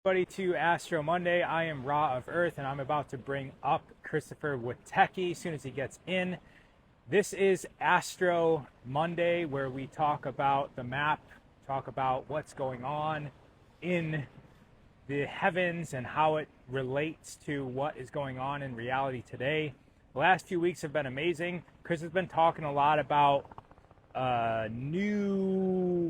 Everybody to Astro Monday. I am Raw of Earth, and I'm about to bring up Christopher Witeckis as soon as he gets in. This is Astro Monday, where we talk about the map, talk about what's going on in the heavens and how it relates to what is going on in reality today. The last few weeks have been amazing. Chris has been talking a lot about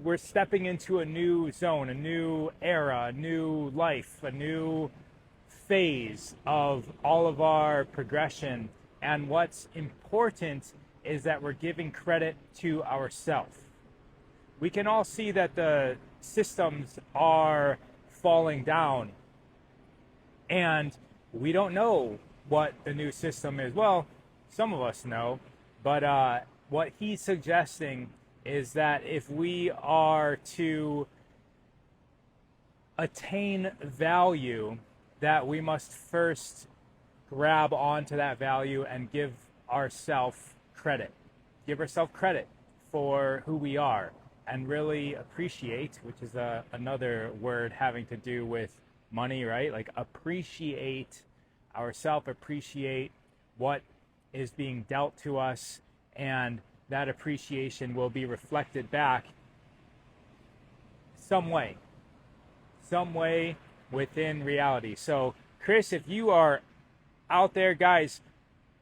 we're stepping into a new zone, a new era, a new life, a new phase of all of our progression. And what's important is that we're giving credit to ourselves. We can all see that the systems are falling down, and we don't know what the new system is. Well, some of us know, but what he's suggesting is that if we are to attain value, that we must first grab onto that value and give ourselves credit. Give ourselves credit for who we are and really appreciate, which is another word having to do with money, right? Like appreciate ourselves, appreciate what is being dealt to us, and that appreciation will be reflected back some way within reality. So Chris, if you are out there, guys,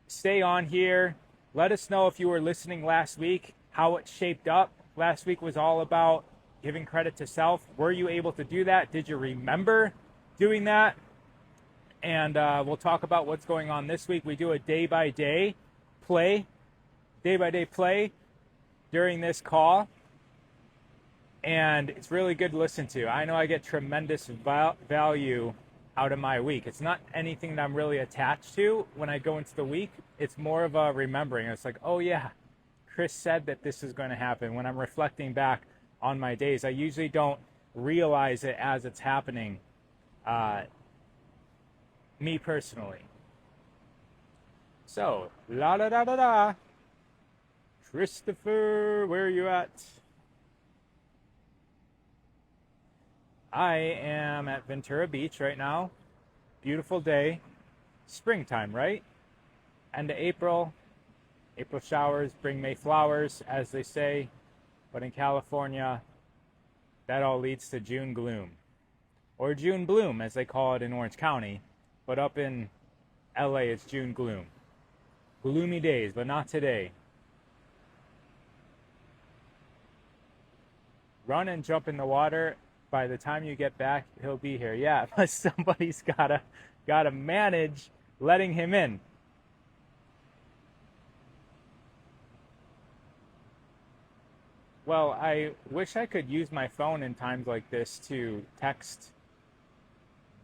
stay on here. Let us know if you were listening last week, how it shaped up. Last week was all about giving credit to self. Were you able to do that? Did you remember doing that? And we'll talk about what's going on this week. We do a day-by-day play during this call, and it's really good to listen to. I know I get tremendous value out of my week. It's not anything that I'm really attached to when I go into the week. It's more of a remembering. It's like, oh yeah, Chris said that this is going to happen. When I'm reflecting back on my days, I usually don't realize it as it's happening, me personally. So, la da da da da. Christopher, where are you at? I am at Ventura Beach right now. Beautiful day. Springtime, right? End of April. April showers bring May flowers, as they say. But in California, that all leads to June gloom. Or June bloom, as they call it in Orange County. But up in LA, it's June gloom. Gloomy days, but not today. Run and jump in the water. By the time you get back, he'll be here. Yeah, but somebody's gotta manage letting him in. Well, I wish I could use my phone in times like this to text,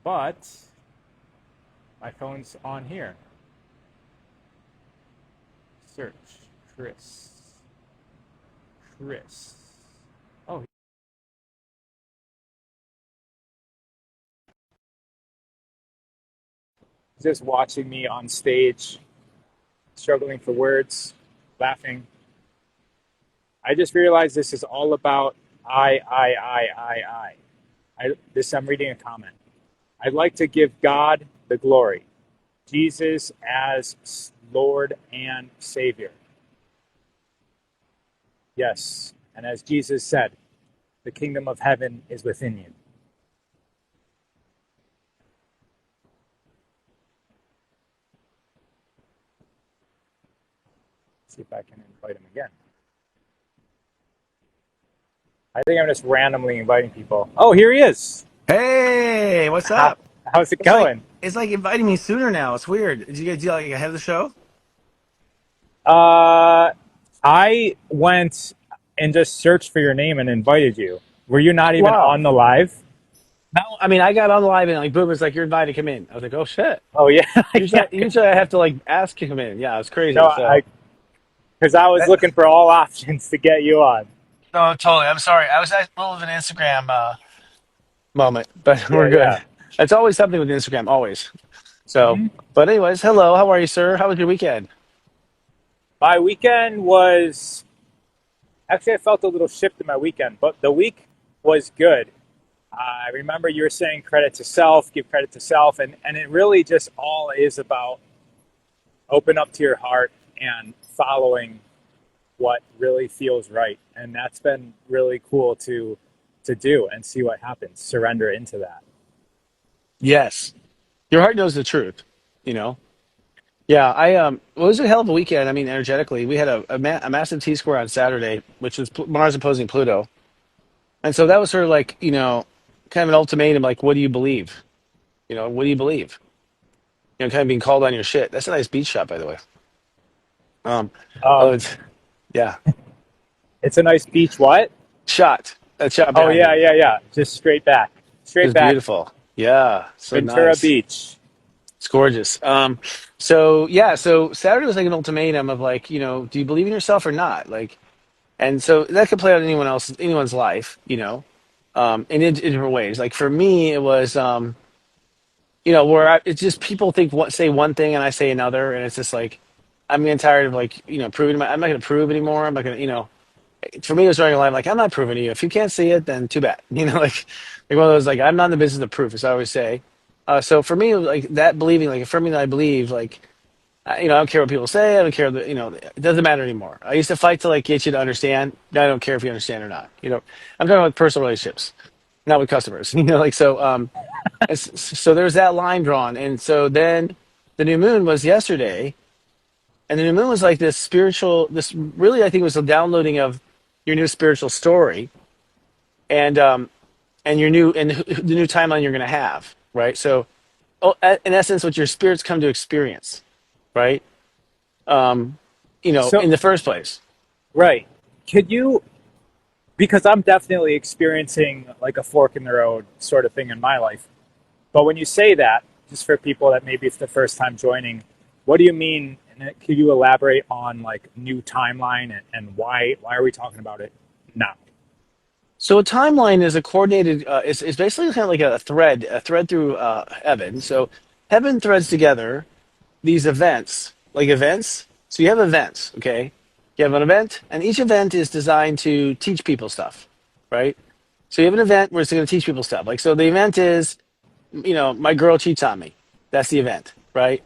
but my phone's on here. Search Chris. Oh, he's just watching me on stage, struggling for words, laughing. I just realized this is all about I'm reading a comment. I'd like to give God the glory, Jesus as Lord and Savior. Yes, and as Jesus said, the kingdom of heaven is within you. See if I can invite him again. I think I'm just randomly inviting people. Oh, here he is. Hey, what's How, up? how's it It's like going? it's like inviting me sooner now. It's weird. Did you guys do like ahead of the show? Uh, I went and just searched for your name and invited you. Were you not even Wow. on the live? No, I mean I got on the live and like boom, it's like you're invited to come in. I was like, oh shit. Oh yeah, yeah. Usually I have to like ask to come in. Yeah, it's No, crazy. So because I was that, looking for all options to get you on. no, totally. I'm sorry. I was at a little of an Instagram moment, but Yeah, we're yeah. good. It's always something with Instagram, always. So, hmm but anyways, hello. How are you, sir? How was your weekend? My weekend was actually I felt a little shift in my weekend, but the week was good. I remember you were saying credit to self, give credit to self, and it really just all is about open up to your heart and following what really feels right. And that's been really cool to do and see what happens. Surrender into that. Yes, your heart knows the truth. You know. Yeah, well, it was a hell of a weekend. I mean, energetically, we had a massive T square on Saturday, which was Mars opposing Pluto, and so that was sort of like kind of an ultimatum. Like, what do you believe? What do you believe? Kind of being called on your shit. That's a nice beach shot, by the way. Um, oh, Um, yeah, it's a nice beach. What? shot. That shot Oh behind yeah, me yeah, yeah. Just straight back, straight is back. beautiful. Yeah, so Ventura nice. Beach. It's gorgeous. So yeah, so Saturday was like an ultimatum of like, do you believe in yourself or not? Like, and so that could play out in anyone's life, in different ways. Like for me, it was, where it's just people say one thing and I say another, and it's just like I'm getting tired of like, proving I'm not going to prove anymore. I'm not going to, for me, it was drawing a line like I'm not proving to you. If you can't see it, then too bad. Like one of those like I'm not in the business of proof, as I always say. So for me, it was like that believing, like affirming that I believe, like I don't care what people say. I don't care. It doesn't matter anymore. I used to fight to like get you to understand. Now I don't care if you understand or not. I'm talking about personal relationships, not with customers. Like so. So there's that line drawn, and so then the new moon was yesterday, and the new moon was like this spiritual. This really, I think, was a downloading of your new spiritual story, and the new timeline you're going to have, right? So, in essence, what your spirits come to experience, right? Um, So in the first place. right. Could you because I'm definitely experiencing like a fork in the road sort of thing in my life. But when you say that, just for people that maybe it's the first time joining, what do you mean? And could you elaborate on like new timeline and why are we talking about it now? So a timeline is a coordinated. It's basically kind of like a thread through heaven. So heaven threads together these events, like events. So you have events, okay? You have an event, and each event is designed to teach people stuff, right? So you have an event where it's going to teach people stuff. Like, so the event is, my girl cheats on me. That's the event, right?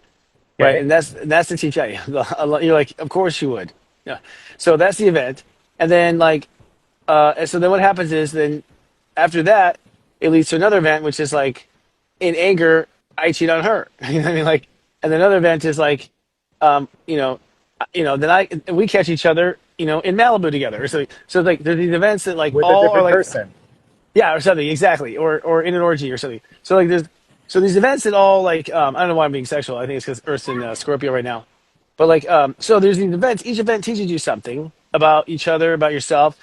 Right, Okay. and that's the teach you. You're like, of course you would. Yeah. So that's the event, and then and so then what happens is then after that, it leads to another event, which is like in anger, I cheat on her. You know what I mean? Like, and another event is like, um, you know, then we catch each other, in Malibu together. So like there's these events that like With a all are different like, person. yeah, or something exactly, or in an orgy or something. So like these events that all like, I don't know why I'm being sexual. I think it's because Earth's in Scorpio right now. But like, so there's these events. Each event teaches you something about each other, about yourself.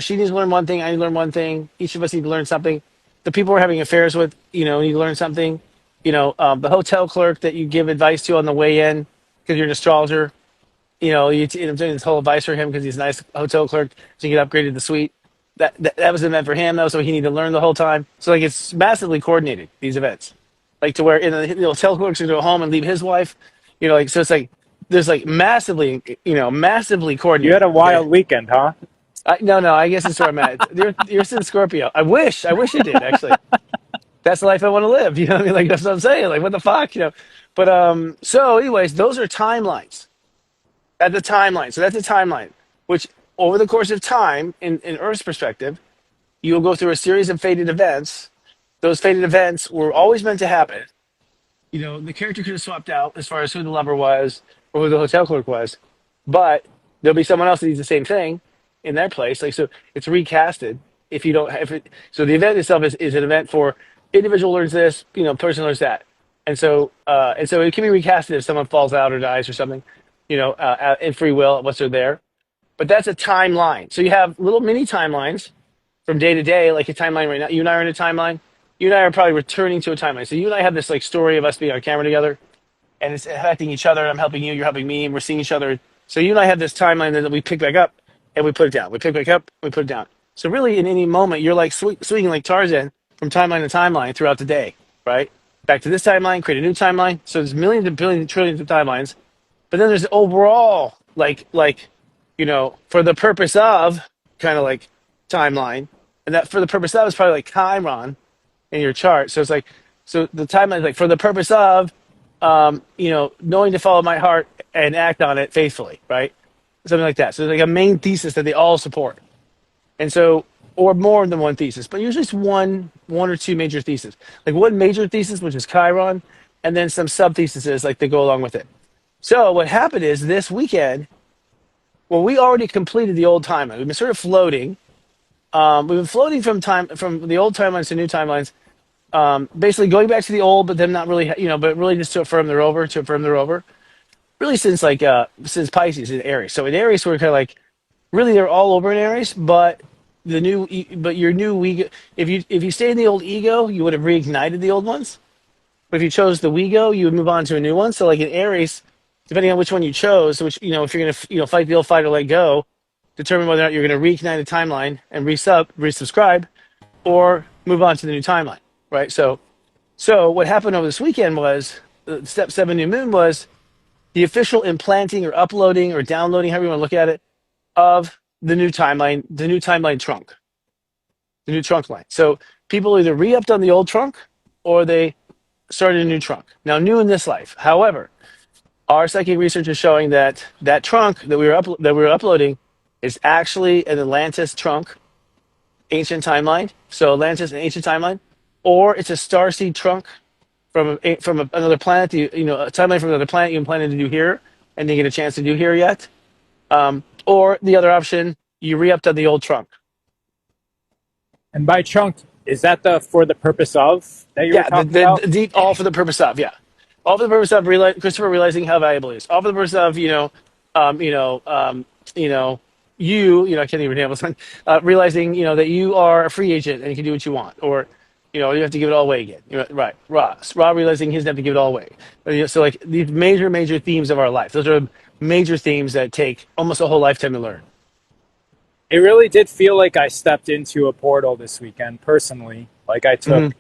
She needs to learn one thing. I need to learn one thing. Each of us need to learn something. The people we're having affairs with, need to learn something. The hotel clerk that you give advice to on the way in because you're an astrologer. I'm doing this whole advice for him because he's a nice hotel clerk, so he get upgraded the suite. That was an event for him though, so he needed to learn the whole time. So like it's massively coordinated these events, like to where the hotel clerk's gonna go home and leave his wife. Like so it's like there's like massively You had coordinated. a Okay, wild weekend, huh? no, I guess it's where I'm at. You're in Scorpio. I wish it did actually. That's the life I want to live. You know what I mean? Like that's what I'm saying. Like what the fuck, But so anyways, those are timelines. That's a timeline. So that's a timeline, which over the course of time, in Earth's perspective, you will go through a series of fated events. Those fated events were always meant to happen. The character could have swapped out as far as who the lover was or who the hotel clerk was, but there'll be someone else that needs the same thing in their place. Like so, it's recasted. If you don't, if it, so the event itself is an event for individual learns this, person learns that, and so it can be recasted if someone falls out or dies or something, in free will once they're there. But that's a timeline. So you have little mini timelines from day to day, like a timeline right now. You and I are in a timeline. You and I are probably returning to a timeline. So you and I have this like story of us being on camera together, and it's affecting each other. I'm helping you, you're helping me, and we're seeing each other. So you and I have this timeline that we pick back up and we put it down. We pick back up, we put it down. So really, in any moment, you're like swinging like Tarzan from timeline to timeline throughout the day, right? Back to this timeline, create a new timeline. So there's millions and billions and trillions of timelines. But then there's the overall, for the purpose of kind of like timeline, and that for the purpose of is probably like Chiron. in your chart. So it's like, so the timeline is like for the purpose of, knowing to follow my heart and act on it faithfully, right? Something like that. So it's like a main thesis that they all support. And so, or more than one thesis, but usually it's one or two major theses. Like one major thesis, which is Chiron, and then some sub theses like they go along with it. So what happened is this weekend, well, we already completed the old timeline. We've been sort of floating. We've been floating from the old timelines to new timelines. Basically going back to the old, but then not really, but really just to affirm they're over. Really since since Pisces in Aries. So in Aries, we're kind of like really they're all over in Aries, but your new ego. If you stay in the old ego, you would have reignited the old ones. But if you chose the Wego, you would move on to a new one. So like in Aries, depending on which one you chose, which if you're gonna fight the old fight or let go, determine whether or not you're gonna reignite the timeline and resubscribe, or move on to the new timeline, right? So what happened over this weekend was step 7 new moon was the official implanting or uploading or downloading, however you want to look at it, of the new timeline trunk, the new trunk line. So people either re-upped on the old trunk or they started a new trunk. Now, new in this life. However, our psychic research is showing that that trunk that we were uploading is actually an Atlantis trunk, ancient timeline. So Atlantis, an ancient timeline, or it's a starseed trunk from another planet. A timeline from another planet you haven't planned to do here and didn't get a chance to do here yet. Or the other option, you re-upped on the old trunk. And by trunk, is that the for the purpose of that you were Yeah, talking about? all for the purpose of, yeah, all for the purpose of Christopher realizing how valuable he is. All for the purpose of um, you know, um, you know, I can't even handle this. Realizing that you are a free agent and you can do what you want, or you have to give it all away again. Right, Ra realizing he doesn't have to give it all away. So like these major themes of our life. Those are major themes that take almost a whole lifetime to learn. It really did feel like I stepped into a portal this weekend personally. Like I took Hmm.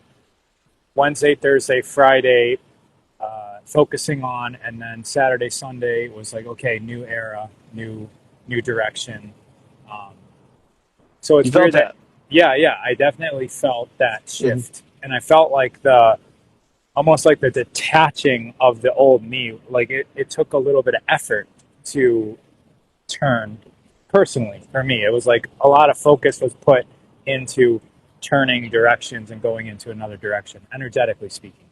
Wednesday, Thursday, Friday, focusing on, and then Saturday, Sunday was like, okay, new era, new direction. Um, so You it's felt weird that, that. yeah, I definitely felt that Hmm. shift, and I felt like the almost like the detaching of the old me. Like it took a little bit of effort to turn personally for me. It was like a lot of focus was put into turning directions and going into another direction, energetically speaking,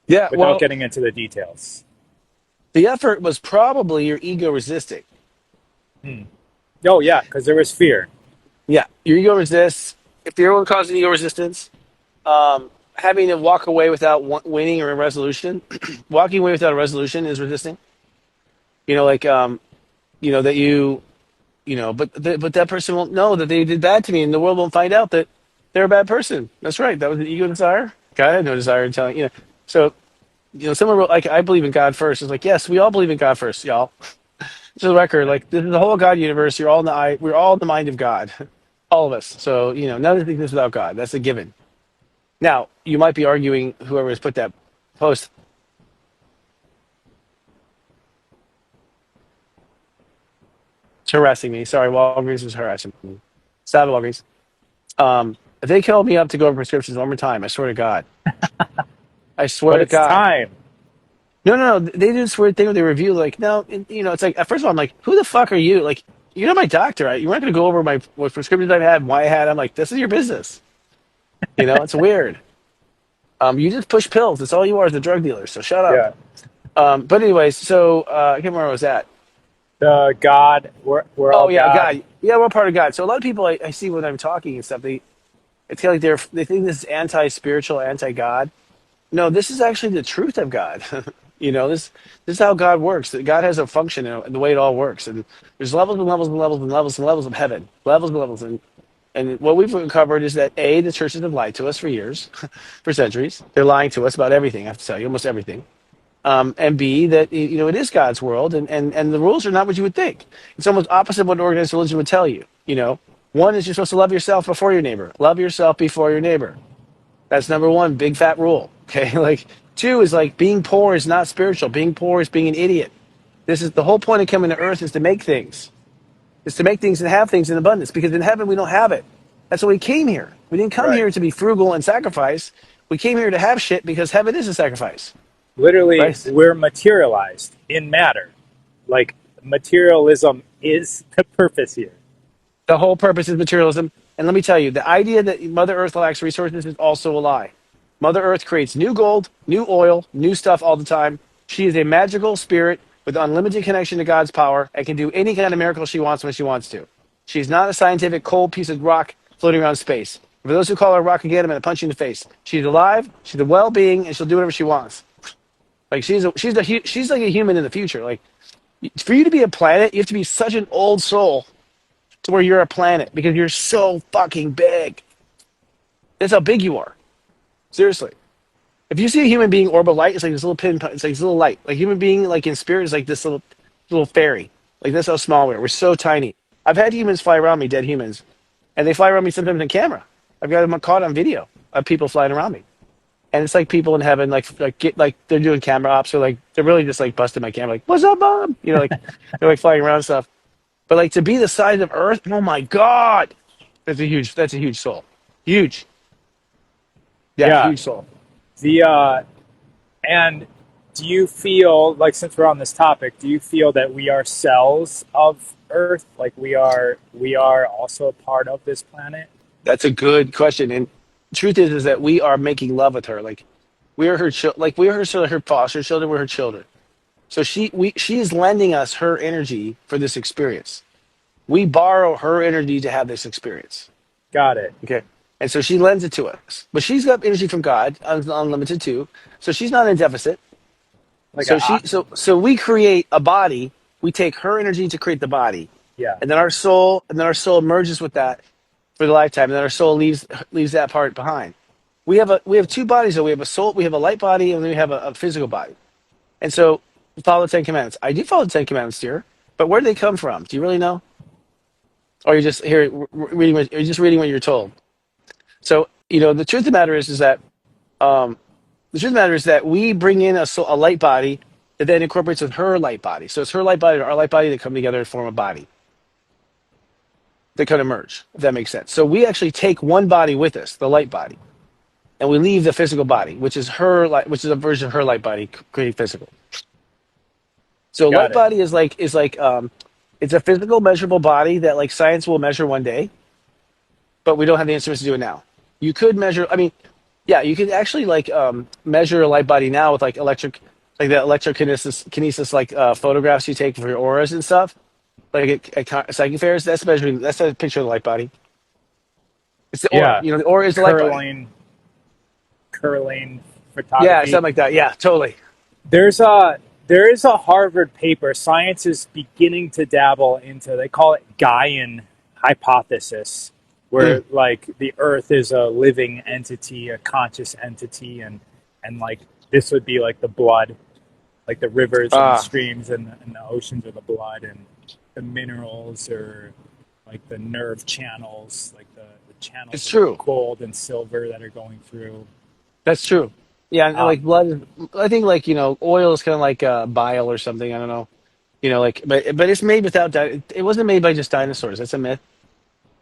Yeah, without well, getting into the details. the effort was probably your ego resisting. Hmm. Oh yeah, because there was fear. Yeah, your ego resists. If the will causes ego resistance, having to walk away without winning or a resolution, walking away without a resolution is resisting. Like that but that person won't know that they did bad to me, and the world won't find out that they're a bad person. That's right. That was an ego desire. God had no desire in telling. So someone wrote like, I believe in God first. It's like, yes, we all believe in God first, y'all. To the record, like this is the whole God universe. You're all in the eye. We're all in the mind of God, all of us. So none of this exists without God. That's a given. Now you might be arguing whoever has put that post. It's harassing me. Sorry, Walgreens was harassing me. Stop it, Walgreens. If they call me up to go over prescriptions one more time, I swear to God. I swear But to it's God. time. No. They do this weird thing where they review, like, no, it's like, first of all, I'm like, who the fuck are you? Like, you're not my doctor. Right? You're not going to go over what prescriptions I've had, why I had. I'm like, this is your business. It's weird. You just push pills. That's all you are as a drug dealer. So shut up. Yeah. But anyways, so I can't remember where I was at. The God, we're Oh all yeah, God. God. Yeah, we're part of God. So a lot of people I see when I'm talking and stuff, it's kind of like they think this is anti-spiritual, anti-God. No, this is actually the truth of God. This is how God works. That God has a function and the way it all works. And there's levels and levels and levels and levels and levels of heaven, levels and levels. And what we've uncovered is that the churches have lied to us for years, for centuries. They're lying to us about everything. I have to tell you, almost everything. And B, that it is God's world, and the rules are not what you would think. It's almost opposite of what organized religion would tell you. One is you're supposed to love yourself before your neighbor. Love yourself before your neighbor. That's number one, big fat rule. Okay, like two is like being poor is not spiritual. Being poor is being an idiot. This is the whole point of coming to earth is to make things, and have things in abundance. Because in heaven we don't have it. That's why we came here. We didn't come Right. here to be frugal and sacrifice. We came here to have shit because heaven is a sacrifice, Literally, right? we're materialized in matter. Like materialism is the purpose here. The whole purpose is materialism. And let me tell you, the idea that Mother Earth lacks resources is also a lie. Mother Earth creates new gold, new oil, new stuff all the time. She is a magical spirit with unlimited connection to God's power and can do any kind of miracle she wants when she wants to. She's not a scientific cold piece of rock floating around space. For those who call her rock again, I'm going to punch you in the face. She's alive, she's a well-being, and she'll do whatever she wants. Like she's like a human in the future. Like for you to be a planet, you have to be such an old soul to where you're a planet because you're so fucking big. That's how big you are. Seriously. If you see a human being orbital light, it's like this little pin. It's like this little light. Like human being, like in spirit, is like this little fairy. Like that's how small we are. We're so tiny. I've had humans fly around me, dead humans, and they fly around me sometimes in camera. I've got them caught on video of people flying around me, and it's like people in heaven, like they're doing camera ops, or like they're really just like busting my camera, like "What's up, mom?" You know, like they're like flying around and stuff. But like to be the size of Earth, oh my god, that's a huge soul, huge, yeah, Yeah. huge soul. The and do you feel like, since we're on this topic, do you feel that we are cells of Earth? Like we are also a part of this planet? That's a good question. And truth is that we are making love with her. Like we are her like we are her foster children. We're her children. So she is lending us her energy for this experience. We borrow her energy to have this experience. Got it. Okay. And so she lends it to us. But she's got energy from God, unlimited too. So she's not in deficit. Like a So we create a body. We take her energy to create the body. yeah. And then our soul merges with that for the lifetime. And then our soul leaves that part behind. We have two bodies though. We have a soul, we have a light body, and then we have a physical body. And so follow the Ten Commandments. I do follow the Ten Commandments, dear. But where do they come from? Do you really know? Or you're just here reading you're just reading what you're told. So, the truth of the matter is that um, the truth of the matter is that we bring in a light body that then incorporates with her light body. So it's her light body and our light body that come together and form a body. They kind of merge, if that makes sense. So we actually take one body with us, the light body, and we leave the physical body, which is her light, which is a version of her light body creating physical. So Got light it. body is like it's a physical measurable body that like science will measure one day, but we don't have the instruments to do it now. You could measure. I mean, yeah, you could actually like measure a light body now with like like the electrokinesis like photographs you take for your auras and stuff. Like at psychic fairs, that's measuring. That's a picture of the light body. It's the aura. Yeah. The aura is the light body. Curling, curling Yeah, photography. something like that. Yeah, totally. There is a Harvard paper. Science is beginning to dabble into. They call it Gaian hypothesis, Mm. where like the Earth is a living entity, a conscious entity, and like this would be like the blood, like the rivers and the Ah, streams and the oceans are the blood, and the minerals are like the nerve channels, like the channels it's of true. gold and silver that are going through. That's true. Yeah, and Um, like blood. I think like oil is kind of like bile or something. I don't know. Like but it's made without. It wasn't made by just dinosaurs. That's a myth.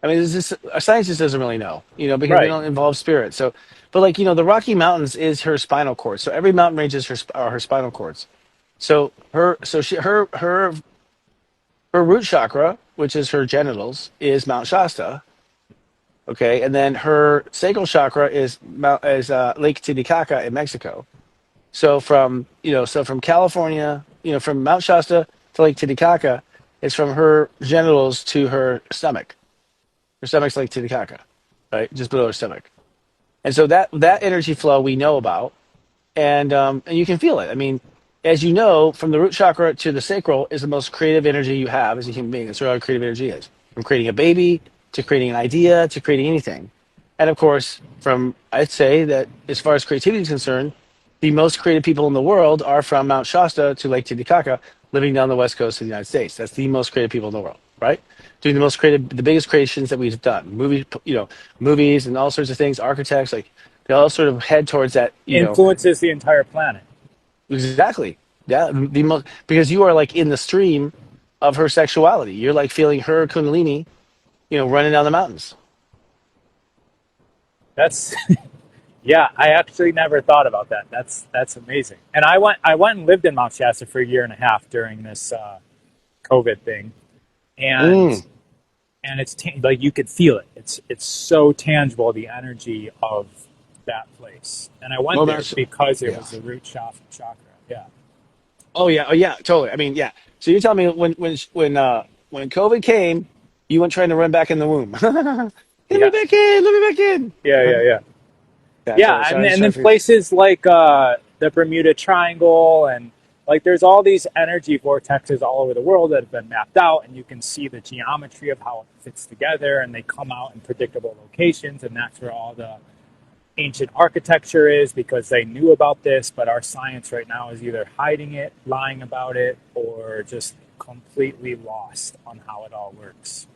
I mean, it's just science just doesn't really know. Because they right. don't involve spirit. So, but like the Rocky Mountains is her spinal cord. So every mountain range is her spinal cords. So her root chakra, which is her genitals, is Mount Shasta. Okay, and then her sacral chakra is Lake Titicaca in Mexico. So from California, from Mount Shasta to Lake Titicaca, it's from her genitals to her stomach. Her stomach's Lake Titicaca, right, just below her stomach. And so that energy flow we know about, and you can feel it. I mean, as you know, from the root chakra to the sacral is the most creative energy you have as a human being. That's where all creative energy is. From creating a baby to creating an idea to creating anything. And of course, I'd say that as far as creativity is concerned, the most creative people in the world are from Mount Shasta to Lake Titicaca, living down the west coast of the United States. That's the most creative people in the world, right? Doing the biggest creations that we've done, movies and all sorts of things, architects, like they all sort of head towards that. Influences the entire planet. Exactly. Yeah, the most because you are like in the stream of her sexuality. You're like feeling her kundalini, running down the mountains. That's yeah. I actually never thought about that. That's amazing. And I went and lived in Mount Shasta for a year and a half during this COVID thing, and Mm. it's like you could feel it. It's so tangible, the energy of that place. And I went Well, there because it yeah. was the root chakra. Yeah. Oh yeah. Oh yeah. Totally. I mean, yeah. So you're telling me when COVID came, you went trying to run back in the womb. Let me back Yes. in. Let me back in. Yeah. Huh? Yeah. Yeah. Yeah. Totally. Yeah. So I was And trying then to figure. places like the Bermuda Triangle, and like there's all these energy vortexes all over the world that have been mapped out, and you can see the geometry of how it fits together, and they come out in predictable locations, and that's where all the ancient architecture is because they knew about this, but our science right now is either hiding it, lying about it, or just completely lost on how it all works.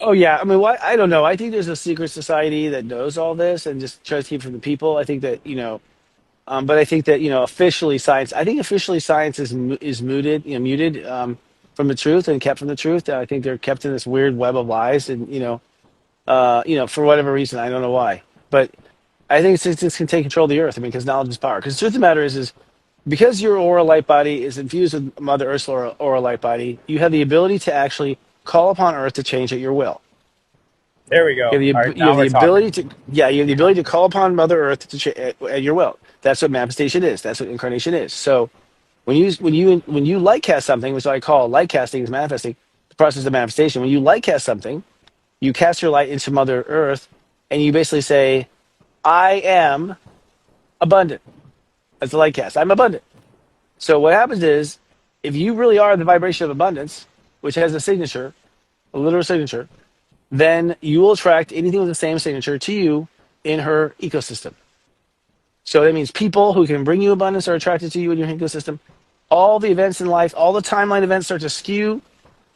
Oh yeah. I mean, what? I don't know. I think there's a secret society that knows all this and just tries to keep it from the people. I think that but I think that officially science. I think officially science is muted, muted from the truth and kept from the truth. I think they're kept in this weird web of lies, and for whatever reason, I don't know why, but I think this can take control of the earth. I mean, because knowledge is power. Because the truth of the matter is because your aura light body is infused with Mother Earth's aura light body, you have the ability to actually call upon Earth to change at your will. There we go. All right, You have now the we're talking. ability to, yeah, you have the ability to call upon Mother Earth at your will. That's what manifestation is. That's what incarnation is. So when you light cast something, which I call light casting is manifesting, the process of manifestation. When you light cast something, you cast your light into Mother Earth, and you basically say, "I am abundant." That's the light cast. I'm abundant. So what happens is, if you really are the vibration of abundance, which has a signature, a literal signature, then you will attract anything with the same signature to you in her ecosystem. So that means people who can bring you abundance are attracted to you in your ecosystem. All the events in life, all the timeline events start to skew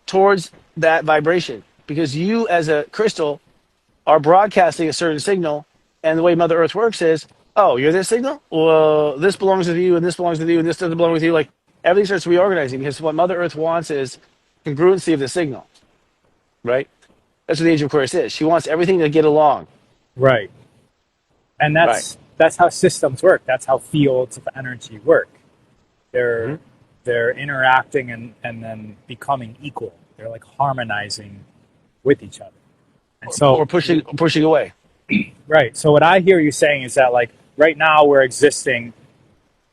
towards that vibration because you, as a crystal, are broadcasting a certain signal. And the way Mother Earth works is, oh, you're this signal? Well, this belongs with you, and this belongs with you, and this doesn't belong with you. Like everything starts reorganizing because what Mother Earth wants is congruency of the signal, right? That's what the Age of Aquarius is. She wants everything to get along. Right. And Right. that's how systems work. That's how fields of energy work. Mm-hmm. They're they're interacting and then becoming equal. They're like harmonizing with each other. And so Or pushing away. right. So what I hear you saying is that like right now we're existing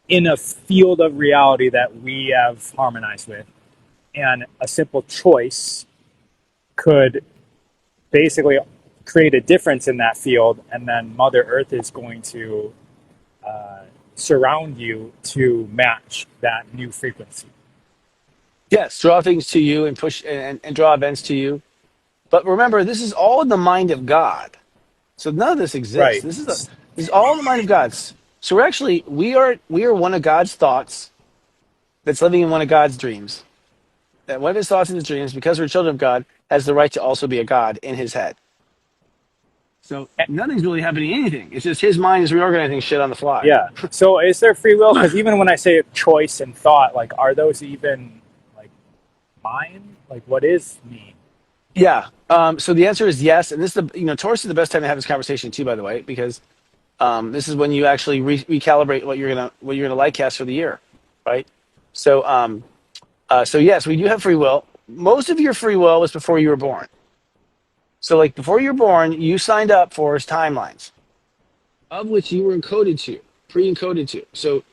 in a field of reality that we have harmonized with, and a simple choice could basically create a difference in that field, and then Mother Earth is going to surround you to match that new frequency. Yes, draw things to you and push and draw events to you. But remember, this is all in the mind of God. So none of this exists. Right. This is all in the mind of God. So we are one of God's thoughts that's living in one of God's dreams. That one of his thoughts in his dreams, because we're children of God, has the right to also be a God in his head. So nothing's really happening anything. It's just his mind is reorganizing shit on the fly. Yeah. So is there free will? Because even when I say choice and thought, like, are those even like mine? Like, what is me? Yeah. So the answer is yes. And this is Taurus is the best time to have this conversation too, by the way, because this is when you actually recalibrate what you're gonna like cast for the year, right? So so yes, we do have free will. Most of your free will was before you were born. So like before you were born, you signed up for timelines, of which you were encoded to, pre-encoded to. So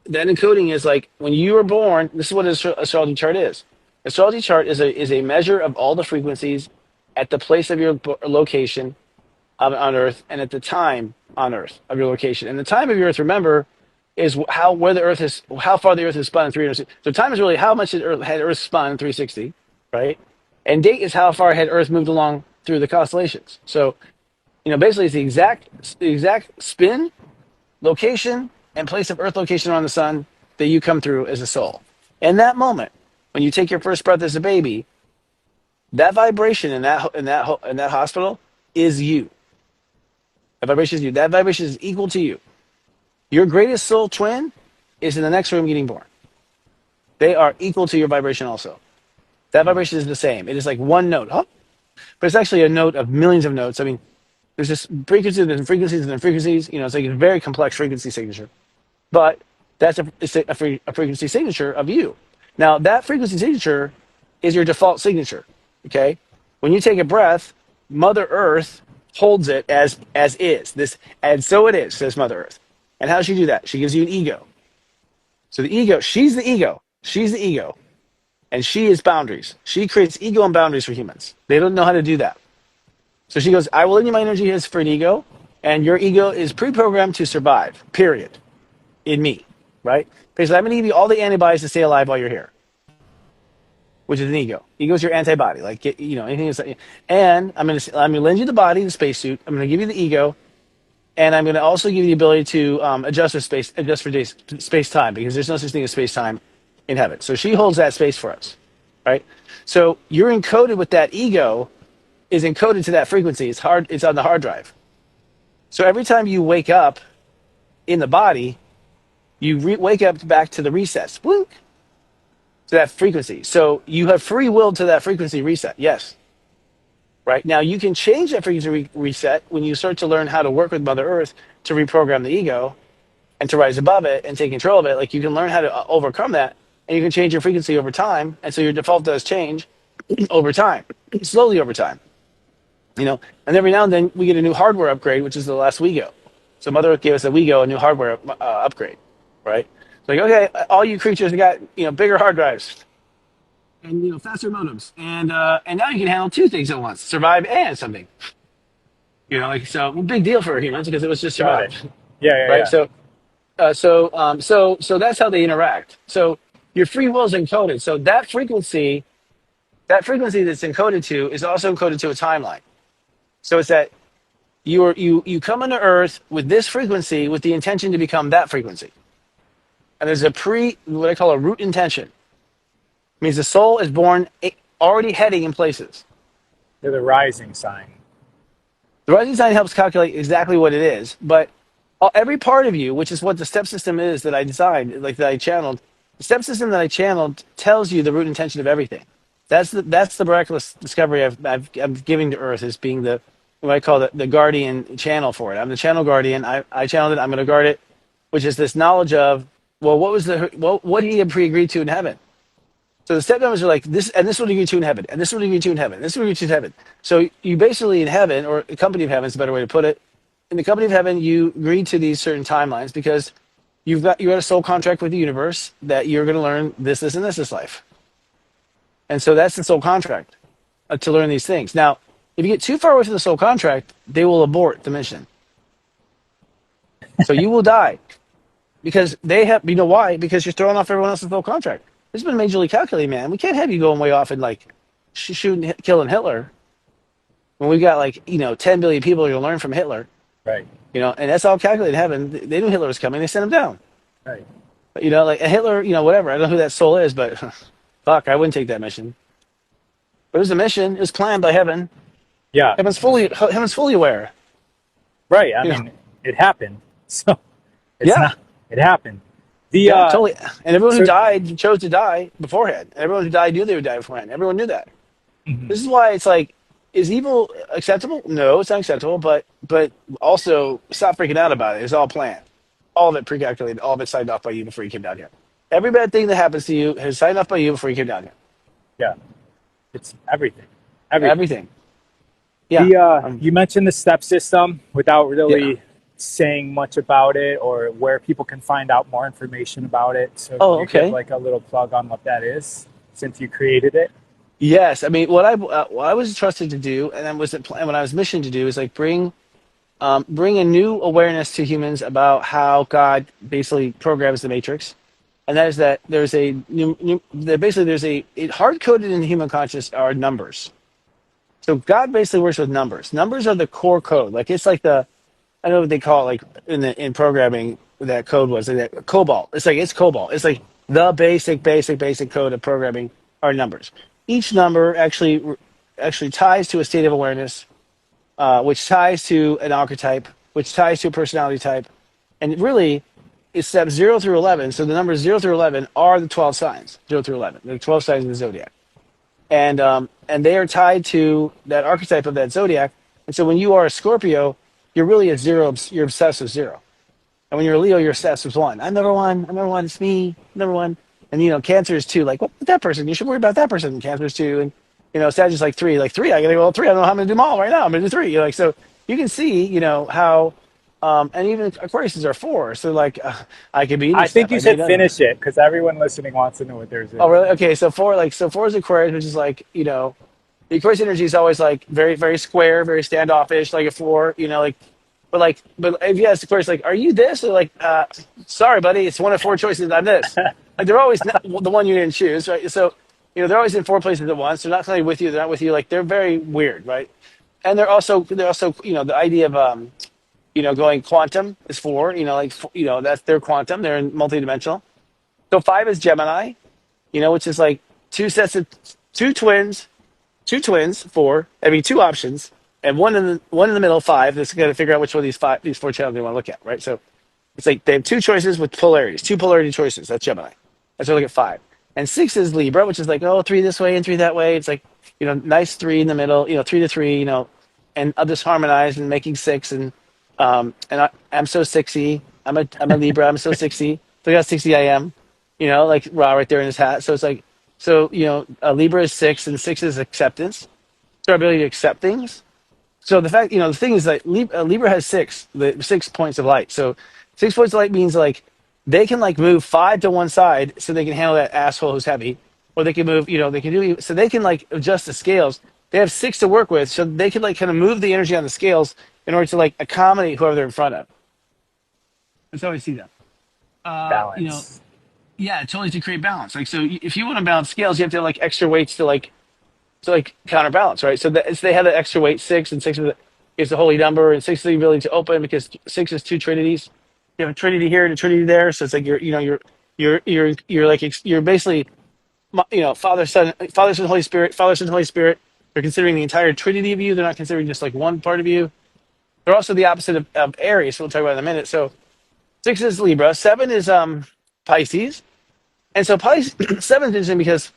that encoding is like when you were born. This is what an astrology chart is. Astrology chart is a measure of all the frequencies at the place of your location on Earth and at the time on Earth of your location. And the time of your Earth, remember, is how far the Earth has spun in 360. So time is really how much had Earth spun in 360, right? And date is how far had Earth moved along through the constellations. So basically, it's the exact spin, location, and place of Earth location around the sun that you come through as a soul. In that moment, when you take your first breath as a baby, that vibration in that hospital is you. That vibration is you. That vibration is equal to you. Your greatest soul twin is in the next room getting born. They are equal to your vibration also. That vibration is the same. It is like one note, huh? But it's actually a note of millions of notes. I mean, There's just frequencies and frequencies and frequencies. It's like a very complex frequency signature. But that's a frequency signature of you. Now, that frequency signature is your default signature. Okay? When you take a breath, Mother Earth holds it as is. And so it is, says Mother Earth. And how does she do that? She gives you an ego. So the ego, she's the ego. She's the ego. And she is boundaries. She creates ego and boundaries for humans. They don't know how to do that. So she goes, I will lend you my energy as for an ego, and your ego is pre-programmed to survive, period, in me, right? Because I'm going to give you all the antibodies to stay alive while you're here, which is an ego. Ego is your antibody, like, anything is, and I'm going to lend you the body, the spacesuit. I'm going to give you the ego, and I'm going to also give you the ability to adjust for space time, because there's no such thing as space time in heaven. So she holds that space for us, right? So you're encoded with that ego, is encoded to that frequency. It's on the hard drive. So every time you wake up in the body, you wake up back to the recess, blink, to that frequency. So you have free will to that frequency reset. Yes. Right now, you can change that frequency reset when you start to learn how to work with Mother Earth to reprogram the ego and to rise above it and take control of it. Like, you can learn how to overcome that, and you can change your frequency over time. And so your default does change over time, slowly over time. And every now and then we get a new hardware upgrade, which is the last WeGo. So Mother Earth gave us a WeGo, a new hardware upgrade, right? It's like, okay, all you creatures have got bigger hard drives and faster modems, and now you can handle two things at once: survive and something. So big deal for humans because it was just Got survive, it. Yeah, yeah, right? yeah. So that's how they interact. So your free will is encoded. So that frequency that's encoded to is also encoded to a timeline. So it's that you come into Earth with this frequency with the intention to become that frequency. And there's what I call a root intention. It means the soul is born already heading in places. They're the rising sign. The rising sign helps calculate exactly what it is, but every part of you, which is what the step system is that I designed, like that I channeled, the step system that I channeled tells you the root intention of everything. That's the miraculous discovery I'm giving to Earth, as being what I call the guardian channel for it. I'm the channel guardian. I channeled it. I'm going to guard it, which is this knowledge of, well, what he had pre-agreed to in heaven. So the step numbers are like this, and this will agree to in heaven, and this will agree to in heaven, this will agree to in heaven. So you basically in heaven, or a company of heaven is a better way to put it. In the company of heaven, you agree to these certain timelines because you're at a soul contract with the universe that you're going to learn this, and this life. And so that's the soul contract, to learn these things. Now, if you get too far away from the soul contract, they will abort the mission. So you will die because they have. You know why? Because you're throwing off everyone else's soul contract. This has been majorly calculated, man. We can't have you going way off and like shooting, killing Hitler when we've got 10 billion people who learn from Hitler. Right. And that's all calculated in heaven. They knew Hitler was coming. They sent him down. Right. But, like Hitler, whatever. I don't know who that soul is, but fuck, I wouldn't take that mission. But it was a mission. It was planned by heaven. Yeah. Heaven's fully aware. Right. I mean, it happened. So it happened. Totally. And everyone who died chose to die beforehand. Everyone who died knew they would die beforehand. Everyone knew that. Mm-hmm. This is why it's like, is evil acceptable? No, it's not acceptable. But also, stop freaking out about it. It's all planned. All of it pre-calculated. All of it signed off by you before you came down here. Every bad thing that happens to you has signed off by you before you came down here. Yeah. It's everything. Everything. Yeah. You mentioned the step system without really saying much about it, or where people can find out more information about it. So can you give like a little plug on what that is, since you created it? Yes. I mean, what I was trusted to do, and when I was missioned to do, is like bring a new awareness to humans about how God basically programs the matrix. And that is that there's hard coded in the human conscious are numbers. So God basically works with numbers. Numbers are the core code. Like, it's like I know what they call it, like in programming, that code was like that, COBOL. It's COBOL. It's like the basic code of programming are numbers. Each number actually ties to a state of awareness, which ties to an archetype, which ties to a personality type, and really it's steps 0 through 11. So the numbers 0 through 11 are the 12 signs. 0 through 11, the 12 signs of the zodiac, and they are tied to that archetype of that zodiac. And so when you are a Scorpio, you're really a zero. You're obsessed with zero. And when you're a Leo, you're obsessed with one. I'm number one. I'm number one. It's me. Number one. And Cancer is two. Like, what with that person? You should worry about that person. And Cancer is two. And Sag is like three. Like three. I gotta go all three. I don't know how I'm gonna do them all right now. I'm gonna do three. So you can see, how, and even Aquariuses are four. So like, I could be any I think step. you I may should not. finish it because everyone listening wants to know what theirs Oh, is. really? Okay. So four is Aquarius, which is like, the Aquarius energy is always like very, very square, very standoffish, like a four. But if you ask Aquarius, like, are you this? They're like, sorry, buddy, it's one of four choices. I'm this. Like, they're always not the one you didn't choose, right? So, they're always in four places at once. They're not really with you. They're not with you. Like, they're very weird, right? And they're also, the idea of, going quantum is four. That's their quantum. They're in multidimensional. So five is Gemini, which is like two sets of two twins, four. I mean, two options, and one in the middle, five. That's got to figure out which one of these four channels they want to look at, right? So it's like they have two choices with polarities, two polarity choices. That's Gemini. That's why I look at five. And six is Libra, which is like, oh, three this way and three that way. It's like, nice three in the middle, three to three, and I'll just harmonize and making six. I'm so sexy. I'm a Libra. I'm so sexy. Look how sexy I am. Like Ra right there in his hat. So it's like, a Libra is six, and six is acceptance. It's our ability to accept things. So the thing is that Libra has the 6 points of light. So 6 points of light means like they can like move five to one side so they can handle that asshole who's heavy, or they can move, they can do so they can like adjust the scales. They have six to work with, so they can like kind of move the energy on the scales in order to like accommodate whoever they're in front of. That's how I see that. Balance. Yeah, totally to create balance. Like so, if you want to balance scales, you have to have like extra weights to counterbalance, right? So they have that extra weight six, and is the holy number, and six is the ability to open because six is two trinities. You have a trinity here and a trinity there, so it's like you're basically Father, Son, Holy Spirit, Father, Son, Holy Spirit. They're considering the entire trinity of you. They're not considering just like one part of you. They're also the opposite of Aries. So we'll talk about it in a minute. So six is Libra, seven is Pisces, and so Pisces seven is interesting because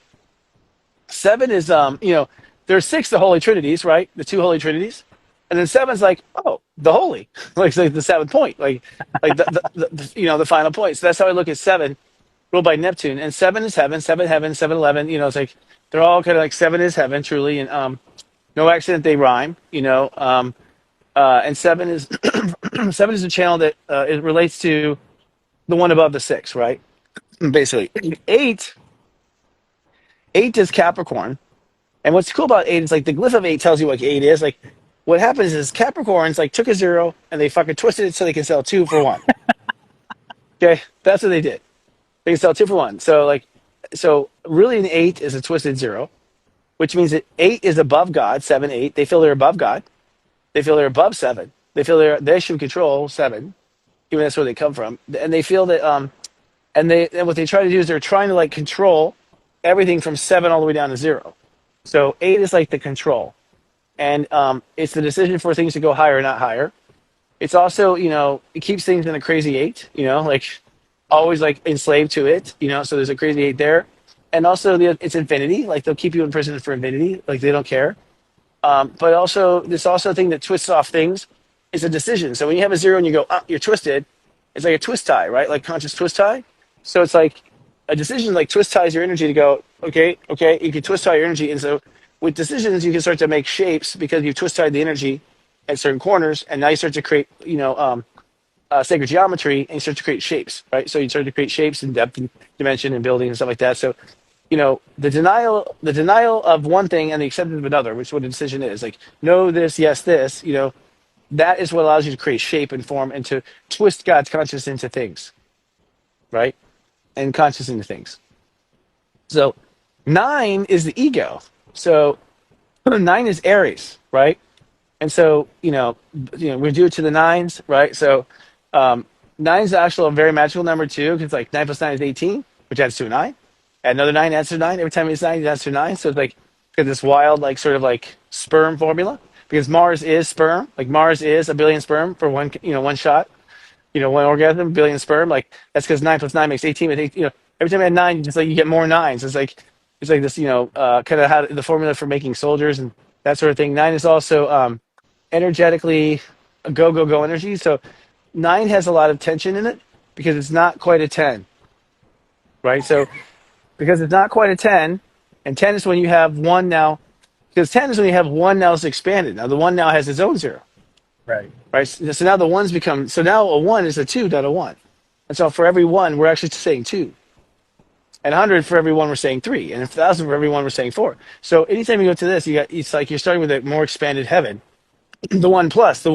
seven is there's six the holy trinities, right? The two holy trinities, and then seven's like, oh, the holy, like it's like the seventh point, like the final point. So that's how I look at seven, ruled by Neptune, and seven is heaven, seven heaven, 7-11. It's like they're all kind of like seven is heaven truly, and no accident they rhyme. And seven is seven is a channel that it relates to the one above the six, right? Basically, eight is Capricorn. And what's cool about eight is like the glyph of eight tells you what eight is. Like what happens is Capricorns like took a zero and they fucking twisted it so they can sell two for one. Okay, that's what they did. They can sell two for one. So really an eight is a twisted zero, which means that eight is above God. Seven, eight. They feel they're above God. They feel they're above seven. They feel they should control seven, even that's where they come from. And they feel that and what they try to do is they're trying to like control everything from seven all the way down to zero. So eight is like the control, and it's the decision for things to go higher or not higher. It's also, it keeps things in a crazy eight, like always like enslaved to it, So there's a crazy eight there, and also it's infinity. Like they'll keep you in prison for infinity, like they don't care. But also this also thing that twists off things is a decision. So when you have a zero and you go, you're twisted, it's like a twist tie, right? Like conscious twist tie. So it's like a decision like twist ties your energy to go, okay, you can twist tie your energy. And so with decisions, you can start to make shapes because you twist tied the energy at certain corners. And now you start to create, sacred geometry, and you start to create shapes, right? So you start to create shapes and depth and dimension and building and stuff like that. So, the denial of one thing and the acceptance of another, which is what a decision is, like no this, yes this, that is what allows you to create shape and form and to twist God's consciousness into things, right? And conscious into things. So nine is the ego. So nine is Aries, right? And so we do it to the nines, right? So nine is actually a very magical number too, because like nine plus nine is 18, which adds to a nine. Add another nine adds to nine. Every time it's nine, it adds to nine. So it's like this wild, like sort of like sperm formula. Because Mars is sperm, like Mars is a billion sperm for one shot. One orgasm, a billion sperm. Like that's because nine plus nine makes 18. With every time you add nine, you get more nines. It's like this, kind of how the formula for making soldiers and that sort of thing. Nine is also energetically a go go go energy. So 9 has a lot of tension in it because it's not quite a 10, right? So because it's not quite a 10, and 10 is when you have one now, because 10 is when you have one now is expanded. Now the one now has its own zero, Right. right? So now the ones become, so now a one is a two, not a one. And so for every one, we're actually saying two. And 100 for every one, we're saying three. And 1,000 for every one, we're saying four. So anytime you go to this, it's like you're starting with a more expanded heaven. The one plus a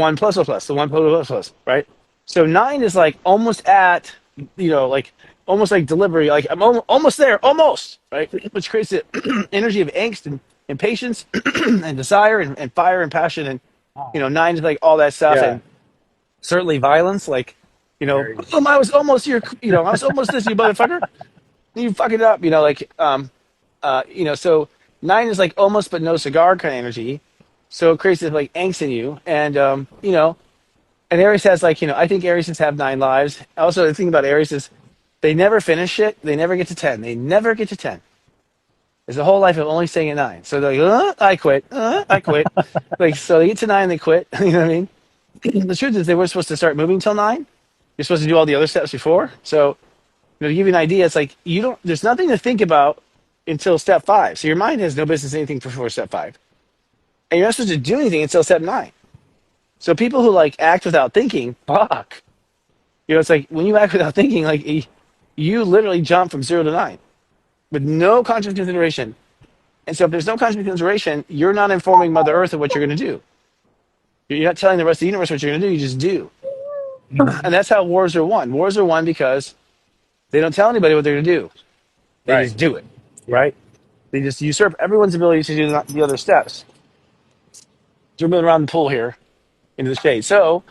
plus, the one plus plus plus, right? So 9 is like almost at, like almost like delivery, like I'm almost there, almost, right? Which creates the energy of angst and impatience and desire and fire and passion. And, Oh, 9 is like all that stuff. yeah. And certainly violence, like, Very. I was almost here, I was almost this, you motherfucker. You fuck it up, so 9 is like almost but no cigar kind of energy. So it creates this like angst in you. And, and Aries has like, I think Aries have 9 lives. Also, the thing about Aries is they never finish it. They never get to 10. They never get to 10. There's a whole life of only staying at 9. So they're like, I quit. I quit. Like, so they get to 9, they quit. You know what I mean? The truth is they were supposed to start moving till 9. You're supposed to do all the other steps before. So, to give you an idea, it's like there's nothing to think about until step 5. So your mind has no business anything before step 5. And you're not supposed to do anything until step 9. So people who like act without thinking, fuck. It's like when you act without thinking, like you literally jump from 0 to 9 with no conscious consideration. And so if there's no conscious consideration, you're not informing Mother Earth of what you're going to do. You're not telling the rest of the universe what you're going to do. You just do. And that's how wars are won. Wars are won because they don't tell anybody what they're going to do. They Right. just do it, Yeah. right? They just usurp everyone's ability to do the other steps. So we're moving around the pool here into the shade. So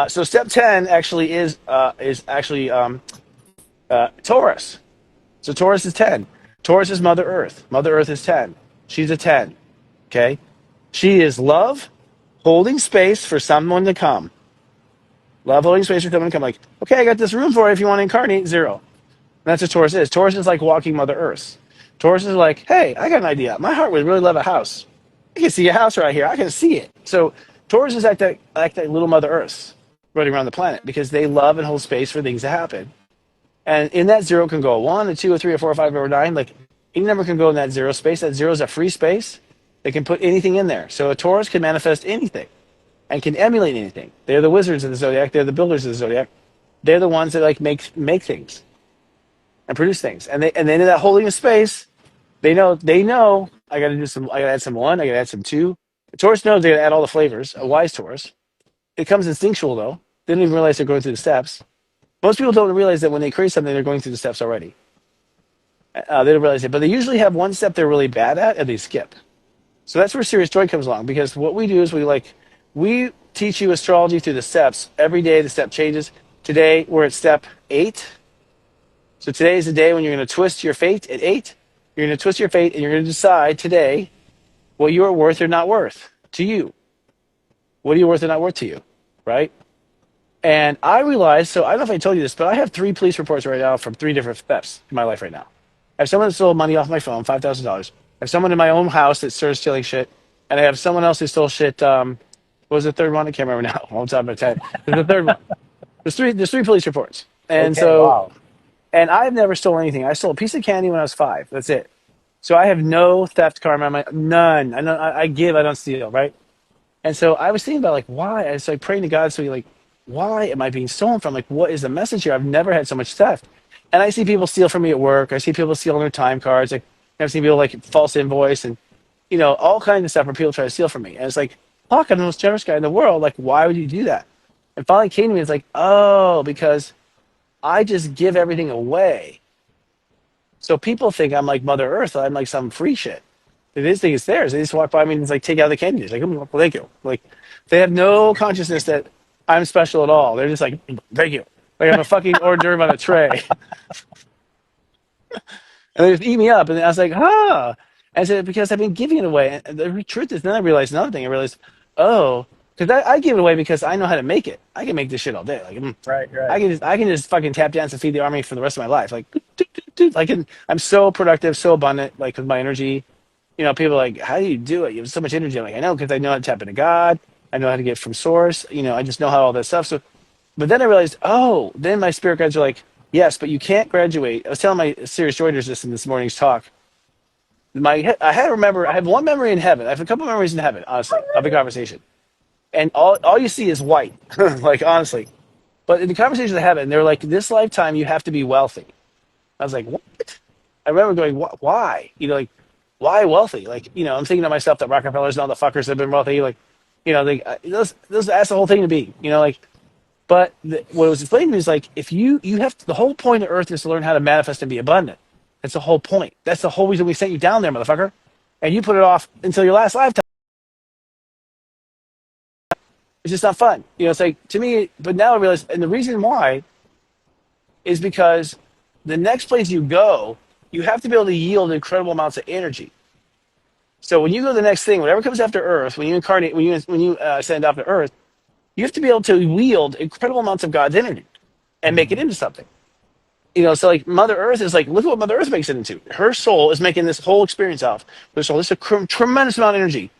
step 10 actually is actually Taurus. So Taurus is 10. Taurus is Mother Earth. Mother Earth is 10. She's a 10. Okay. She is love, holding space for someone to come. Love holding space for someone to come. Like, okay, I got this room for you if you want to incarnate. 0. And that's what Taurus is. Taurus is like walking Mother Earth. Taurus is like, hey, I got an idea. My heart would really love a house. I can see a house right here. I can see it. So Taurus is like that little Mother Earth running around the planet because they love and hold space for things to happen. And in that 0 can go a 1, a 2, a 3, a 4, a 5, or a 9. Like any number can go in that 0 space. That 0 is a free space. They can put anything in there. So a Taurus can manifest anything and can emulate anything. They're the wizards of the zodiac. They're the builders of the zodiac. They're the ones that like make things and produce things. And then in that holding of space, they know I gotta add some 1, I gotta add some 2. The Taurus knows they gotta add all the flavors, a wise Taurus. It comes instinctual though. They don't even realize they're going through the steps. Most people don't realize that when they create something, they're going through the steps already. They don't realize it, but they usually have one step they're really bad at, and they skip. So that's where serious joy comes along. Because what we do is we teach you astrology through the steps every day. The step changes. Today we're at step 8. So today is the day when you're going to twist your fate at 8. You're going to twist your fate, and you're going to decide today what you are worth or not worth to you. What are you worth or not worth to you, right? And I realized, so I don't know if I told you this, but I have 3 police reports right now from 3 different thefts in my life right now. I have someone that stole money off my phone, $5,000. I have someone in my own house that started stealing shit. And I have someone else who stole shit. What was the third one? I can't remember now. One time at 10. There's the third one. There's three police reports. And Okay. so, Wow. and I've never stolen anything. I stole a piece of candy when I was 5. That's it. So I have no theft karma. None. I give, I don't steal, right? And so I was thinking about like why. I was like praying to God, so like, why am I being stolen from? Like, what is the message here? I've never had so much theft. And I see people steal from me at work. I see people stealing their time cards. Like, I've seen people like false invoice and all kinds of stuff where people try to steal from me. And it's like, fuck, I'm the most generous guy in the world. Like, why would you do that? And finally it came to me, it's like, oh, because I just give everything away. So people think I'm like Mother Earth. I'm like some free shit. They just think it's theirs. They just walk by me and it's like take out the candy. It's like, well, thank you. Like they have no consciousness that I'm special at all. They're just like, thank you. Like I'm a fucking hors d'oeuvre on a tray. And they just eat me up. And I was like, huh. And I said, because I've been giving it away. And the truth is, then I realized another thing. I realized, oh, because I give it away because I know how to make it. I can make this shit all day. Like, Right. I Right. can just fucking tap dance and feed the army for the rest of my life. Like, like I'm so productive, so abundant, like with my energy. People are like, how do you do it? You have so much energy. I'm like, I know because I know how to tap into God. I know how to get from source. I just know how all that stuff. So, but then I realized, oh, then my spirit guides are like, yes, but you can't graduate. I was telling my serious joiners this in this morning's talk. I had to remember. I have one memory in heaven. I have a couple memories in heaven, honestly, of the conversation, and all you see is white, like honestly. But in the conversations I have, and they're like, this lifetime you have to be wealthy. I was like, what? I remember going, why? Why wealthy? I'm thinking to myself that Rockefellers and all the fuckers have been wealthy. That's the whole thing to be. But what was explained to me is like, if you have to, the whole point of Earth is to learn how to manifest and be abundant. That's the whole point. That's the whole reason we sent you down there, motherfucker. And you put it off until your last lifetime. It's just not fun. It's like to me. But now I realize, and the reason why is because the next place you go, you have to be able to yield incredible amounts of energy. So when you go to the next thing, whatever comes after Earth, when you incarnate, when you ascend off to Earth, you have to be able to wield incredible amounts of God's energy and make it into something. So like Mother Earth is like, look at what Mother Earth makes it into. Her soul is making this whole experience off her soul. This is a tremendous amount of energy.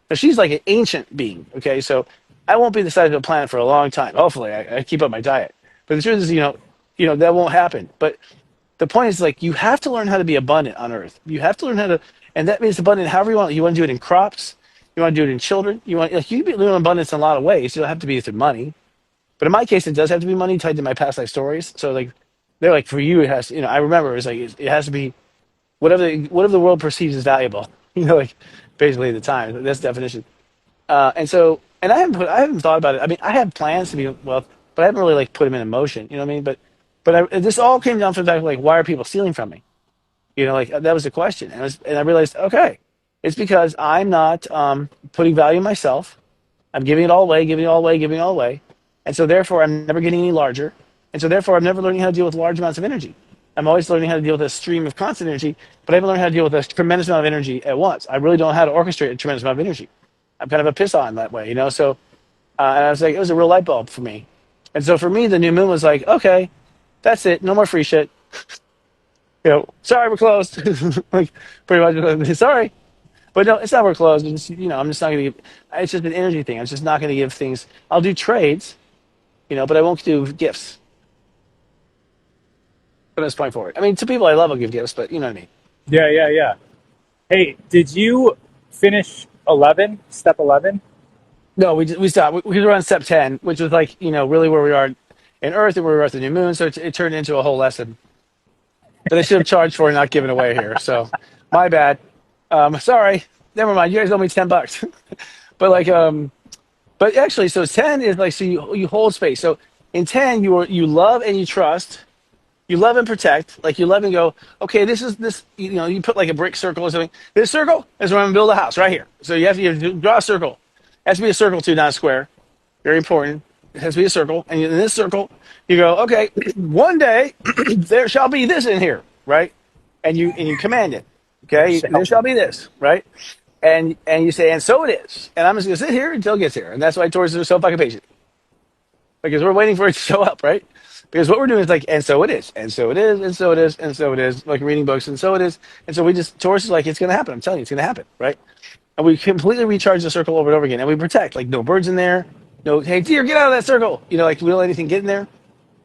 But she's like an ancient being. Okay, so I won't be the size of a planet for a long time. Hopefully, I keep up my diet. But the truth is, that won't happen. But the point is, like, you have to learn how to be abundant on Earth. You have to learn how to, and that means abundant however you want. You want to do it in crops. You want to do it in children. You can be doing abundance in a lot of ways. You don't have to be through money. But in my case, it does have to be money tied to my past life stories. So like, they're like, for you, it has. I remember it's like it has to be whatever the world perceives as valuable. Like basically at the time. That's the definition. And I haven't thought about it. I mean, I have plans to be wealth, but I haven't really like put them in motion. You know what I mean? But this all came down to the fact of, like, why are people stealing from me? Like that was the question, and I realized, okay, it's because I'm not putting value in myself. I'm giving it all away, giving it all away, giving it all away, and so therefore I'm never getting any larger, and so therefore I'm never learning how to deal with large amounts of energy. I'm always learning how to deal with a stream of constant energy, but I haven't learned how to deal with a tremendous amount of energy at once. I really don't know how to orchestrate a tremendous amount of energy. I'm kind of a piss on that way. So, and I was like, it was a real light bulb for me, and so for me, the new moon was like, okay, that's it, no more free shit. Sorry, we're closed. Like pretty much, sorry, but no, it's not we're closed. It's, I'm just not going to give. It's just an energy thing. I'm just not going to give things. I'll do trades, but I won't do gifts. From this point forward, I mean, to people I love, I'll give gifts, but you know what I mean. Yeah, yeah, yeah. Hey, did you finish 11? Step 11? No, we stopped. We were on step 10, which was like really where we are in Earth and where we are at the new moon. So it turned into a whole lesson that I should have charged for and not given away here. So my bad. Sorry. Never mind. You guys owe me $10. But but actually, so 10 is like, so you hold space. So in 10, you love and you trust. You love and protect. Like you love and go, okay, this is this. You put like a brick circle or something. This circle is where I'm gonna build a house right here. So you have to draw a circle. It has to be a circle too, not a square. Very important. It has to be a circle. And in this circle, you go, okay, one day there shall be this in here, right? And you command it. Okay, there shall be this, right? And you say, and so it is. And I'm just gonna sit here until it gets here. And that's why Tauruses are so fucking patient. Because we're waiting for it to show up, right? Because what we're doing is like, and so it is, and so it is, and so it is, and so it is, like reading books, and so it is. And so Taurus is like, it's gonna happen. I'm telling you, it's gonna happen, right? And we completely recharge the circle over and over again. And we protect, like no birds in there, no, hey deer, get out of that circle. Like we don't let anything get in there.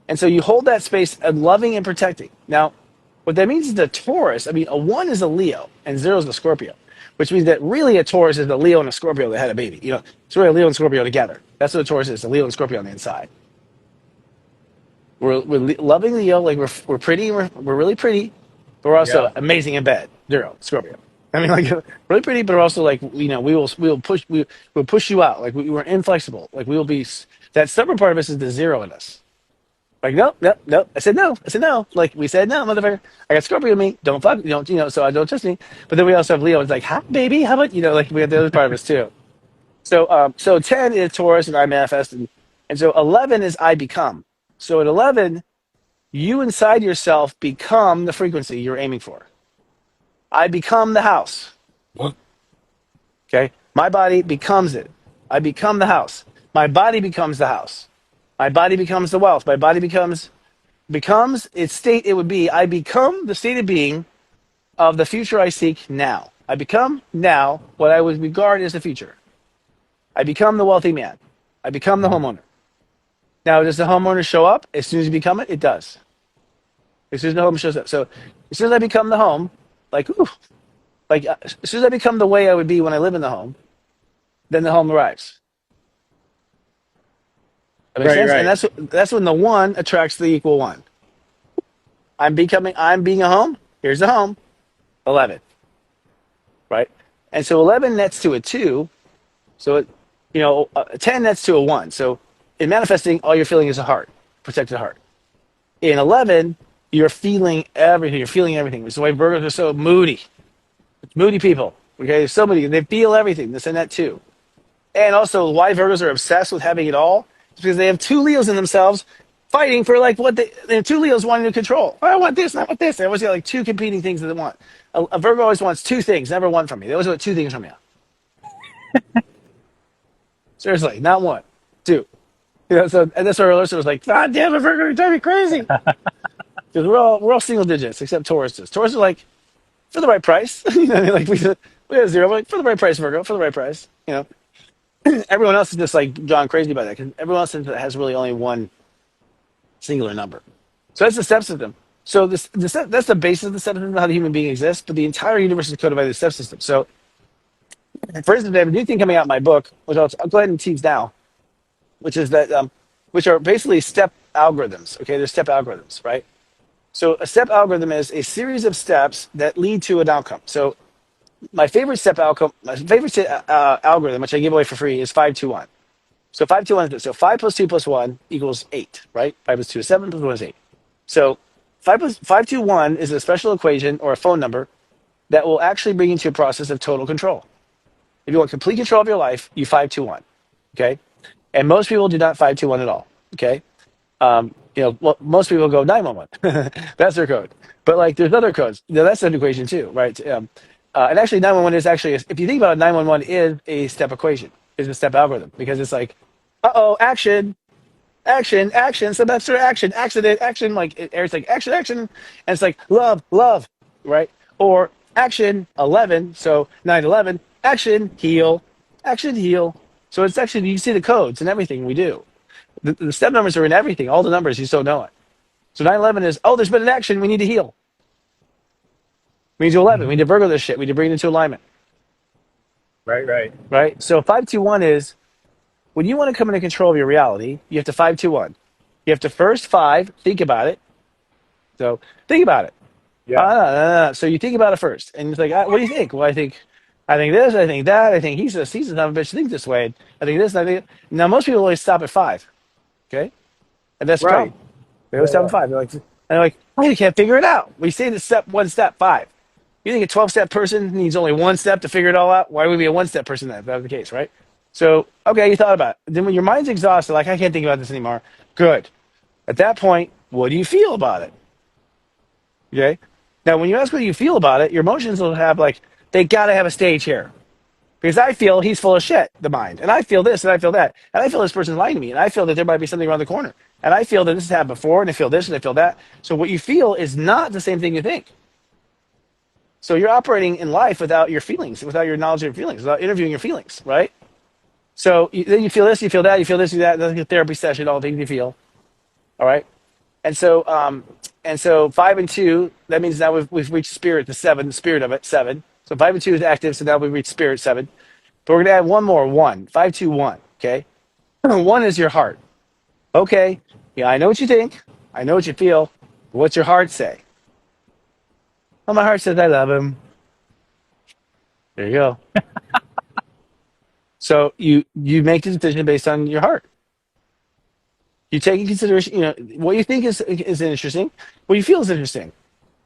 And so you hold that space of loving and protecting. Now, what that means is the Taurus, I mean, a 1 is a Leo and 0 is a Scorpio, which means that really a Taurus is a Leo and a Scorpio that had a baby. It's really a Leo and Scorpio together. That's what a Taurus is, a Leo and Scorpio on the inside. We're loving Leo, like we're pretty, we're really pretty, but we're also amazing in bed. 0, Scorpio. I mean, like really pretty, but we're also like we'll push you out. Like we're inflexible. Like we will be that stubborn part of us is the 0 in us. Like nope. I said no. Like we said no, motherfucker. I got Scorpio in me. Don't fuck. So I don't trust me. But then we also have Leo. It's like, hi, baby. How about like we have the other part of us too. So 10 is Taurus and I manifest, and so 11 is I become. So at 11, you inside yourself become the frequency you're aiming for. I become the house. What? Okay? My body becomes it. I become the house. My body becomes the house. My body becomes the wealth. My body becomes its state. It would be, I become the state of being of the future I seek now. I become now what I would regard as the future. I become the wealthy man. I become the Uh-huh. homeowner. Now, does the homeowner show up as soon as you become it? It does. As soon as the home shows up. So as soon as I become the home, like, ooh, as soon as I become the way I would be when I live in the home, then the home arrives. That makes Right, sense? And right. that's when the one attracts the equal one. I'm being a home. Here's the home, 11, right? And so 11 nets to a 2. So, a 10 nets to a 1. So in manifesting, all you're feeling is a heart, protected heart. In 11, you're feeling everything. You're feeling everything. This is why Virgos are so moody. It's moody people. Okay, there's so many. They feel everything. This and that too. And also, why Virgos are obsessed with having it all is because they have two Leos in themselves fighting for like they have two Leos wanting to control. Oh, I want this and I want this. They always got like two competing things that they want. A Virgo always wants two things, never one from you. They always want two things from you. Seriously, not one, two. So and that's why Alyssa was like, God damn it, Virgo, you're driving me crazy. Because we're all single digits except Tauruses. Taurus are like for the right price. You know what I mean? Like we have zero, but like for the right price, Virgo, for the right price. Everyone else is just like gone crazy by that because everyone else has really only one singular number. So that's the step system. So that's the basis of the step system, how the human being exists. But the entire universe is coded by the step system. So, for instance, I have a new thing coming out in my book, which I'll go ahead and tease now, which is that which are basically step algorithms. Okay, they're step algorithms, right? So a step algorithm is a series of steps that lead to an outcome. So my favorite algorithm, which I give away for free, is 5-2-1. So 5-2-1 is this. So 5 plus 2 plus 1 equals 8, right? 5 plus 2 is 7, plus 1 is 8. So 5 2 1 is a special equation or a phone number that will actually bring you to a process of total control. If you want complete control of your life, you 5-2-1. Okay? And most people do not 5-2-1 at all. Okay? Well, most people go 911. That's their code. But like, there's other codes. Now, that's an equation too, right? And actually, 911 is actually, if you think about it, 911 is a step equation, is a step algorithm because it's like, action, action, action, some extra action, accident, action. Like Eric's like action, action, and it's like love, love, right? Or action 11, so 911, action, heal, action, heal. So it's actually you see the codes and everything we do. The step numbers are in everything, all the numbers, you just don't know it. So 911 is, there's been an action, we need to heal. We need to 11, we Hmm. need to Virgo this shit, we need to bring it into alignment, Right, right. right? So 5-2-1 is when you want to come into control of your reality, you have to 5-2-1. You have to first think about it. So think about it. Yeah. So you think about it first, and it's like, what do you think? Well, I think this, I think that, I think he's a son of a bitch. Think this way. I think this, and I think. Now most people always stop at 5. Okay, and that's the Right. problem. They always Yeah, stop yeah. at 5. They're like, oh, you can't figure it out. We say the step, one step, 5. You think a 12-step person needs only one step to figure it all out? Why would we be a one-step person then, if that was the case, right? So, okay, you thought about it. Then when your mind's exhausted, like, I can't think about this anymore, good. At that point, what do you feel about it? Okay? Now, when you ask what you feel about it, your emotions will have, like, they got to have a stage here. Because I feel he's full of shit, the mind. And I feel this and I feel that. And I feel this person's lying to me. And I feel that there might be something around the corner. And I feel that this has happened before. And I feel this and I feel that. So what you feel is not the same thing you think. So you're operating in life without your feelings, without your knowledge of your feelings, without interviewing your feelings, right? So then you feel this, you feel that, you feel this, you that. That's like a therapy session, all the things you feel. All right. And so 5 and 2, that means now we've reached spirit, the spirit of it, 7. So 5 and 2 is active. So now we've reached spirit, 7. But we're going to add one more, 1. 5-2-1. Okay. 1 is your heart. Okay. Yeah, I know what you think. I know what you feel. But what's your heart say? Well, my heart says I love him. There you go. So you make the decision based on your heart. You take in consideration, what you think is interesting, what you feel is interesting,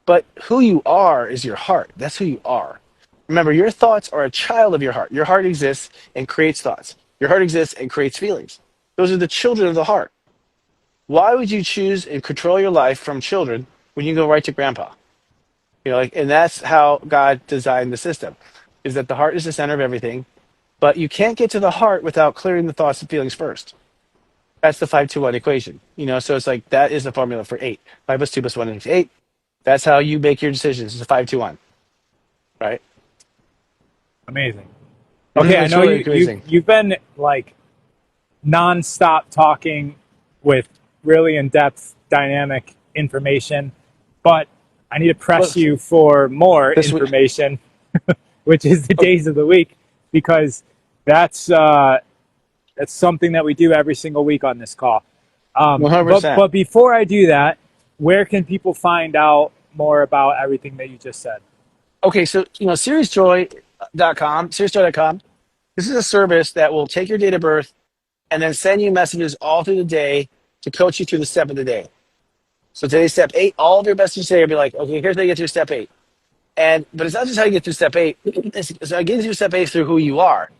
but who you are is your heart. That's who you are. Remember, your thoughts are a child of your heart. Your heart exists and creates thoughts. Your heart exists and creates feelings. Those are the children of the heart. Why would you choose and control your life from children when you can go right to grandpa? And that's how God designed the system, is that the heart is the center of everything, but you can't get to the heart without clearing the thoughts and feelings first. That's the 5-2-1 equation. So it's like that is the formula for 8. 5 plus 2 plus 1 is 8. That's how you make your decisions. It's a 5-2-1, right? Amazing. Okay, I It's know really you've amazing. you've been like nonstop talking with really in-depth, dynamic information, but I need to press But you for more this week, information, which is the okay, days of the week, because that's uh, that's something that we do every single week on this call. one hundred But percent. but before I do that, where can people find out more about everything that you just said? Okay, so SiriusJoy.com. This is a service that will take your date of birth and then send you messages all through the day to coach you through the step of the day. So today's step 8, all of your messages today will be like, okay, here's how you get through step 8. And but it's not just how you get through step 8. So getting through step 8 through who you are.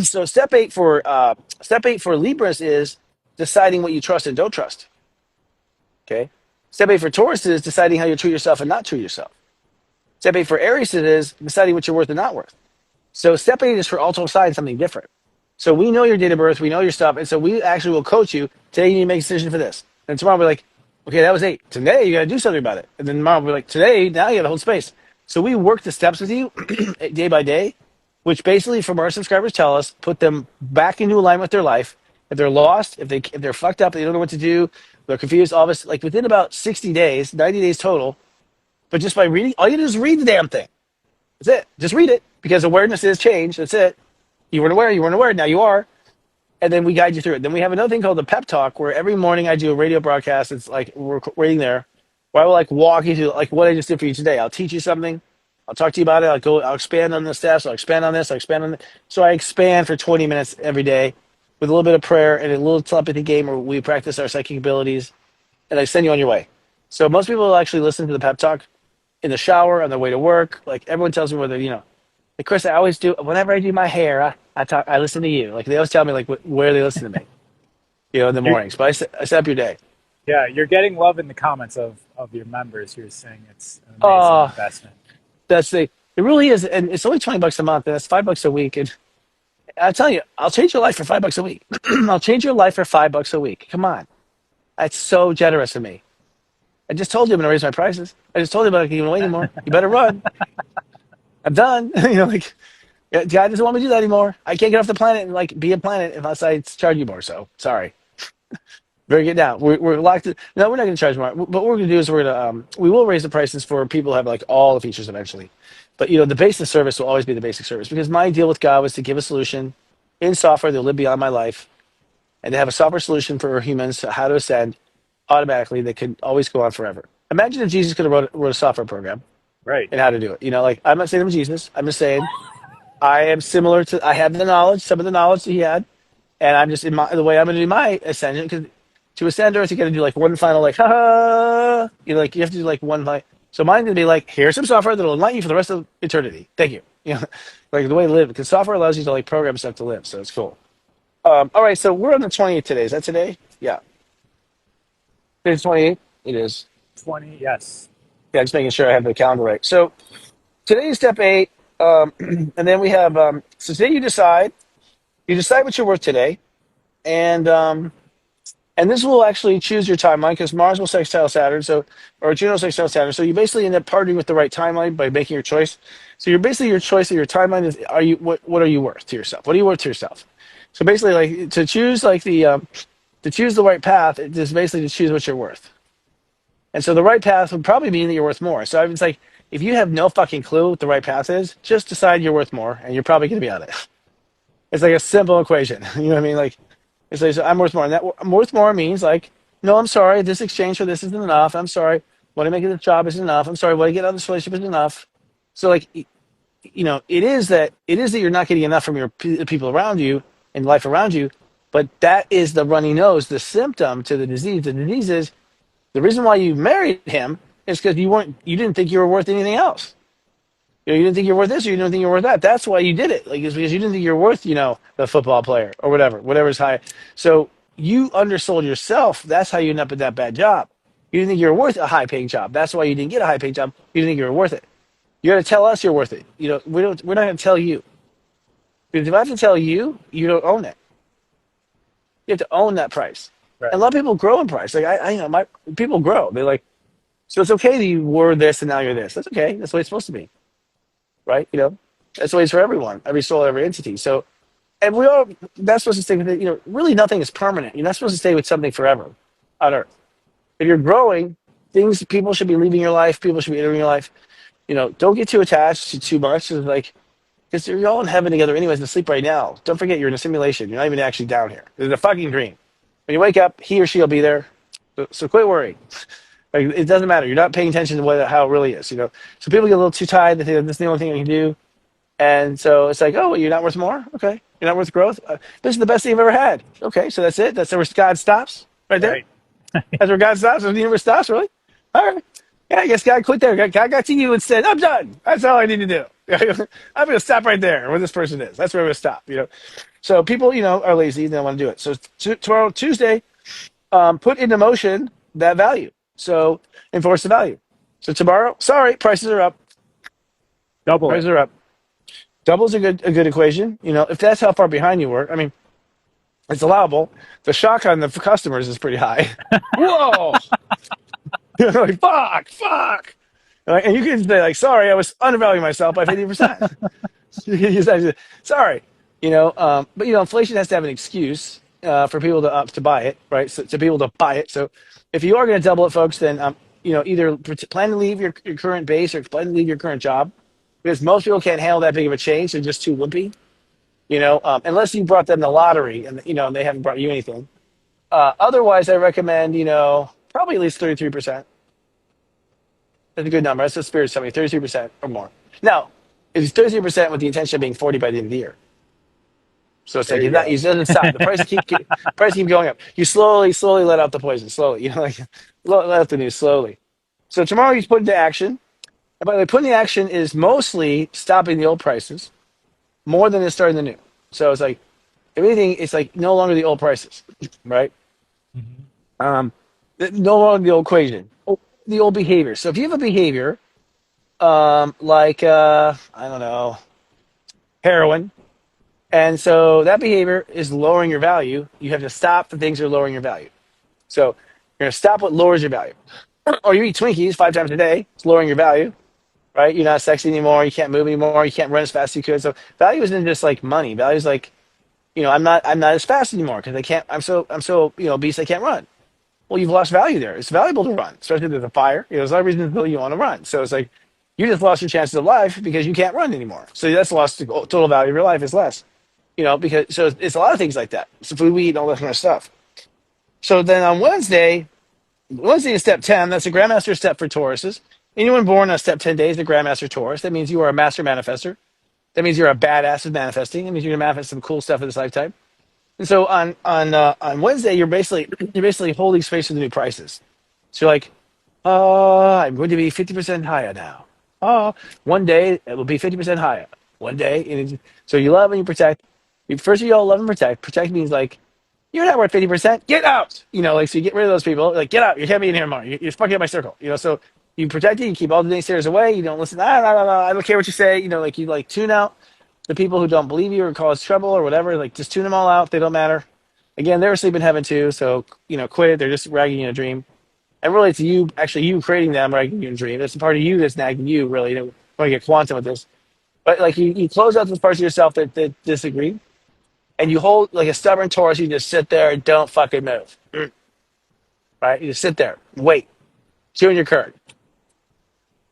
So step 8 for Libras is deciding what you trust and don't trust. Okay. Step 8 for Taurus is deciding how you treat yourself and not treat yourself. Step 8 for Aries is deciding what you're worth and not worth. So step 8 is for all 12 signs something different. So we know your date of birth, we know your stuff, and so we actually will coach you. Today you need to make a decision for this. And tomorrow we're like, okay, that was 8. Today you got to do something about it. And then tomorrow we're like, today now you got to hold space. So we work the steps with you day by day, which basically from our subscribers tell us put them back into alignment with their life. If they're lost, if they're fucked up, they don't know what to do, they're confused, all this like within about 60 days, 90 days total. But just by reading, all you do is read the damn thing. That's it. Just read it because awareness is change. That's it. You weren't aware. You weren't aware. Now you are. And then we guide you through it. Then we have another thing called the pep talk where every morning I do a radio broadcast. It's like we're waiting there where I will like walk you through like what I just did for you today. I'll teach you something. I'll talk to you about it. I'll expand on the steps. I'll expand on this. I'll expand on that. So I expand for 20 minutes every day with a little bit of prayer and a little telepathy game where we practice our psychic abilities and I send you on your way. So most people will actually listen to the pep talk in the shower on their way to work. Like everyone tells me whether, like Chris, I always do, whenever I do my hair, I listen to you. Like they always tell me like where they listen to me, in the You're, mornings. But I set up your day. yeah, you're getting love in the comments of your members who are saying it's an amazing Oh, investment. it really is. And it's only $20 a month and that's $5 a week. And I tell you, I'll change your life for $5 a week. I'll change your life for $5 a week. Come on. That's so generous of me. I just told you I'm going to raise my prices. I just told you I'm not going to wait anymore. You better run. I'm done. Like, yeah, God doesn't want me to do that anymore. I can't get off the planet and like be a planet unless I charge you more. So sorry. Better get down. We're locked in. No, we're not going to charge more. But what we're going to do is we will raise the prices for people who have like all the features eventually. But the basic service will always be the basic service because my deal with God was to give a solution in software that will live beyond my life and to have a software solution for humans how to ascend automatically that could always go on forever. Imagine if Jesus could have wrote a software program Right. and how to do it. Like I'm not saying I'm Jesus. I'm just saying I am similar to. I have the knowledge, some of the knowledge that he had, and I'm just in the way I'm going to do my ascension. Because to ascend Earth, you got to do like one final like ha ha. Like you have to do like one final. So mine's going to be like here's some software that'll enlighten you for the rest of eternity. Thank you. Like the way to live because software allows you to like program stuff to live. So it's cool. All right, so we're on the 28th today. Is that today? Yeah, today's 28th. It is. 20, yes. Yeah, just making sure I have the calendar right. So today's step 8, and then we have. So today you decide. You decide what you're worth today, and this will actually choose your timeline because Mars will sextile Saturn, or Juno sextile Saturn. So you basically end up partnering with the right timeline by making your choice. So you're basically your choice of your timeline is what are you worth to yourself? What are you worth to yourself? So basically, like to choose like to choose the right path, it is basically to choose what you're worth. And so the right path would probably mean that you're worth more. So it's like if you have no fucking clue what the right path is, just decide you're worth more, and you're probably going to be on it. It's like a simple equation. You know what I mean? Like, it's like so I'm worth more. And that worth more means like, no, I'm sorry, this exchange for this isn't enough. I'm sorry, what I make in the job isn't enough. I'm sorry, what I get out of this relationship isn't enough. So like, it is that you're not getting enough from the people around you and life around you, but that is the runny nose, the symptom to the disease. The disease is the reason why you married him is because you didn't think you were worth anything else. You didn't think you're worth this, or you didn't think you're worth that. That's why you did it. Like it's because you didn't think you're worth, the football player or whatever's high. So you undersold yourself. That's how you end up at that bad job. You didn't think you were worth a high-paying job. That's why you didn't get a high-paying job. You didn't think you were worth it. You got to tell us you're worth it. We're not going to tell you because if I have to tell you, you don't own it. You have to own that price. And a Right. lot of people grow in price. Like my people grow. They're like, so it's okay that you were this and now you're this. That's okay. That's the way it's supposed to be, right? That's the way it's for everyone, every soul, every entity. So, and we all, that's supposed to stay with it. Really nothing is permanent. You're not supposed to stay with something forever on Earth. If you're growing, people should be leaving your life. People should be entering your life. Don't get too attached to too much. It's like, because you're all in heaven together anyways and asleep right now. Don't forget you're in a simulation. You're not even actually down here. It's a fucking dream. When you wake up, he or she will be there. So quit worrying. Like, it doesn't matter. You're not paying attention to how it really is. So people get a little too tired. They think this is the only thing I can do. And so it's like, oh, you're not worth more? Okay. You're not worth growth? This is the best thing you've ever had. Okay, so that's it? That's where God stops? Right there? Right. That's where God stops? The universe stops, really? All right. Yeah, I guess God quit there. God got to you and said, I'm done. That's all I need to do. I'm going to stop right there where this person is. That's where I'm going to stop. So people, are lazy. They don't want to do it. So tomorrow, Tuesday, put into motion that value. So enforce the value. So tomorrow, sorry, prices are up. Double it. Prices are up. Double's a good equation. If that's how far behind you were, I mean, it's allowable. The shock on the customers is pretty high. Whoa! Like, fuck. And you can say, like, sorry, I was undervaluing myself by 50%. You can use that. Sorry. But inflation has to have an excuse for people to buy it, right? So to people to buy it. So if you are going to double it, folks, then either plan to leave your current base or plan to leave your current job, because most people can't handle that big of a change. They're just too wimpy. Unless you brought them the lottery and and they haven't brought you anything. Otherwise, I recommend probably at least 33%. That's a good number. That's the spirit telling me 33% or more. Now, it's 33% with the intention of being 40 by the end of the year. So it's There like you it go. doesn't stop. The price keep going up. You slowly let out the poison. Slowly, like let out the news slowly. So tomorrow you put into action. And by the way, putting the action is mostly stopping the old prices more than it's starting the new. So it's like, if anything, it's like no longer the old prices, right? Mhm. Um, no longer the old equation, the old behavior. So if you have a behavior, like I don't know, heroin, and so that behavior is lowering your value, you have to stop the things that are lowering your value. So you're gonna stop what lowers your value. Or you eat Twinkies 5 times a day, it's lowering your value, right? You're not sexy anymore, you can't move anymore, you can't run as fast as you could. So value isn't just like money. Value is like, I'm not as fast anymore because I can't. I'm so obese I can't run. Well, you've lost value there. It's valuable to run, especially if there's a fire. There's no reason to you want to run. So it's like you just lost your chances of life because you can't run anymore. So that's lost. The total value of your life is less. Because so it's a lot of things like that. It's the food we eat and all that kind of stuff. So then on Wednesday is step 10. That's a Grandmaster step for Tauruses. Anyone born on step 10 days, the Grandmaster Taurus. That means you are a master manifester. That means you're a badass at manifesting. That means you're gonna manifest some cool stuff in this lifetime. And so on Wednesday, you're basically holding space for the new prices. So you're like, I'm going to be 50% higher now. One day it will be 50% higher. One day, so you love and you protect. First, you all love and protect. Protect means like you're not worth 50%. Get out. Like so you get rid of those people. Like get out. You can't be in here anymore. You're fucking up my circle. So you protect it. You keep all the naysayers away. You don't listen. I don't care what you say. Like you like tune out the people who don't believe you or cause trouble or whatever. Like just tune them all out. They don't matter. Again, they're asleep in heaven too. So quit it. They're just ragging you in a dream. And really, it's you creating them, ragging you in a dream. It's a part of you that's nagging you. Really, you don't want to get quantum with this. But like you close out those parts of yourself that disagree, and you hold like a stubborn Taurus. You just sit there and don't fucking move. Right? You just sit there, wait, chew in your curd,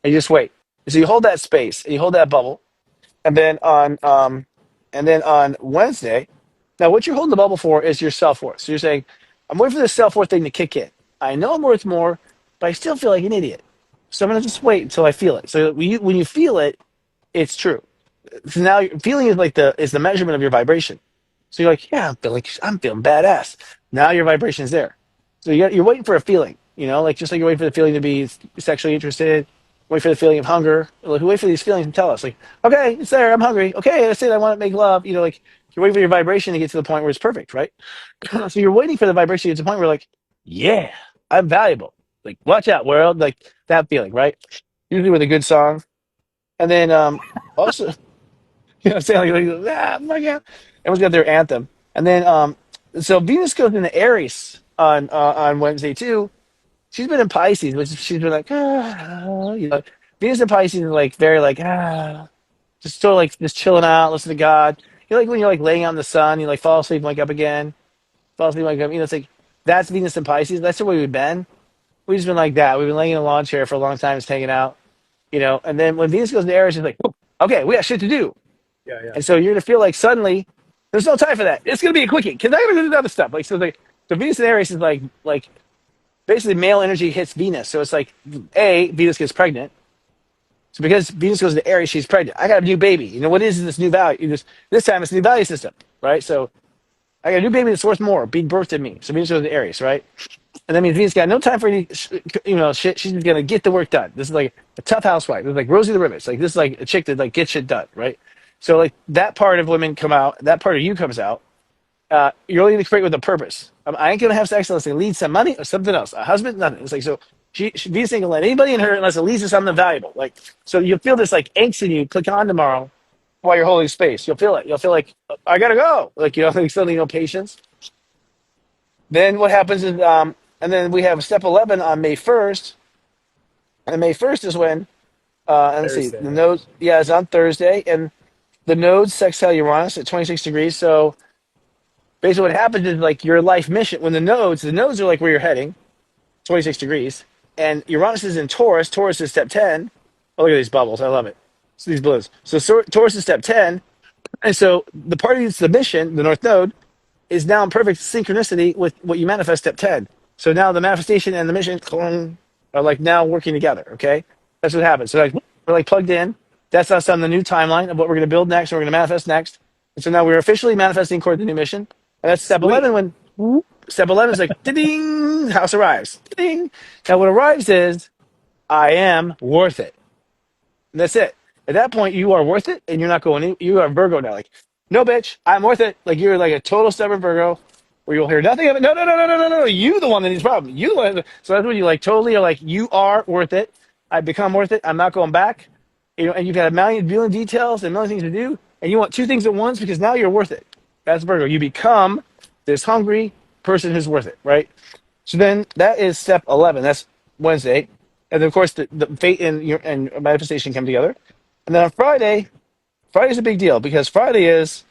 and you just wait. So you hold that space and you hold that bubble, and then on Wednesday, now what you're holding the bubble for is your self worth. So you're saying, I'm waiting for this self worth thing to kick in. I know I'm worth more, but I still feel like an idiot. So I'm gonna just wait until I feel it. So when you feel it, it's true. So now feeling is like the measurement of your vibration. So you're like, yeah, I'm feeling badass. Now your vibration is there. So you're waiting for a feeling, like just like you're waiting for the feeling to be sexually interested, wait for the feeling of hunger. Like, wait for these feelings and tell us, like, okay, it's there, I'm hungry. Okay, that's it, I want to make love. Like you're waiting for your vibration to get to the point where it's perfect, right? So you're waiting for the vibration to get to the point where like, yeah, I'm valuable. Like, watch out, world. Like that feeling, right? Usually with a good song. And then also, I'm saying my God. Everyone's got their anthem. And then so Venus goes into Aries on Wednesday too. She's been in Pisces, which she's been like, Venus in Pisces is like very like, just sort of like just chilling out, listening to God. You know, like when you're like laying out in the sun, you like fall asleep, wake up again, fall asleep, wake up. You know, it's like that's Venus and Pisces. That's the way we've been. We've just been like that. We've been laying in a lawn chair for a long time, just hanging out. You know, and then when Venus goes into Aries, it's like, okay, we got shit to do. Yeah, yeah. And so you're gonna feel like suddenly there's no time for that. It's gonna be a quickie because I gotta do other stuff. Like so Venus and Aries is like basically male energy hits Venus. So it's like Venus gets pregnant. So because Venus goes into Aries, she's pregnant. I got a new baby. You know what is this new value? This time it's a new value system, right? So I got a new baby that's worth more being birthed in me. So Venus goes into Aries, right? And that means Venus got no time for any, shit. She's gonna get the work done. This is like a tough housewife. This is like Rosie the Ribbons. Like this is like a chick that like gets shit done, right? So like that part of women come out. That part of you comes out. You're only going to create with a purpose. I ain't going to have sex unless it leads to money or something else. A husband, nothing. It's like, so Venus ain't going to let anybody in her unless it leads to something valuable. Like, so you'll feel this like angst in you, click on tomorrow while you're holding space. You'll feel it. You'll feel like, I got to go. Like, like suddenly no patience. Then what happens is, and then we have step 11 on May 1st. And May 1st is when, and let's see, Thursday, the right? nodes, yeah, it's on Thursday. And the nodes sextile Uranus at 26 degrees. So, basically what happens is like your life mission when the nodes are like where you're heading 26 degrees and Uranus is in Taurus is step 10. Oh, look at these bubbles, I love it. So these balloons, so Taurus is step 10, and so the part of the mission, the north node, is now in perfect synchronicity with what you manifest step 10. So now the manifestation and the mission are like now working together. Okay, that's what happens. So like we're like plugged in. That's us on the new timeline of what we're going to build next and we're going to manifest next. And so now we're officially manifesting toward the new mission. And that's step Sweet. 11 when step 11 is like ding, house arrives. Ding. Now what arrives is I am worth it. And that's it. At that point, you are worth it, and you're not going. You are Virgo now. Like, no, bitch, I'm worth it. Like you're like a total stubborn Virgo, where you'll hear nothing of it. No, no, no, no, no, no, no. You the one that needs problem. You the one. So that's when you like totally are like you are worth it. I've become worth it. I'm not going back. You know, and you've got a million details and a million things to do, and you want two things at once because now you're worth it. That's Virgo. You become this hungry person who's worth it, right? So then that is step 11. That's Wednesday. And then, of course, the fate and manifestation come together. And then on Friday's a big deal because Friday is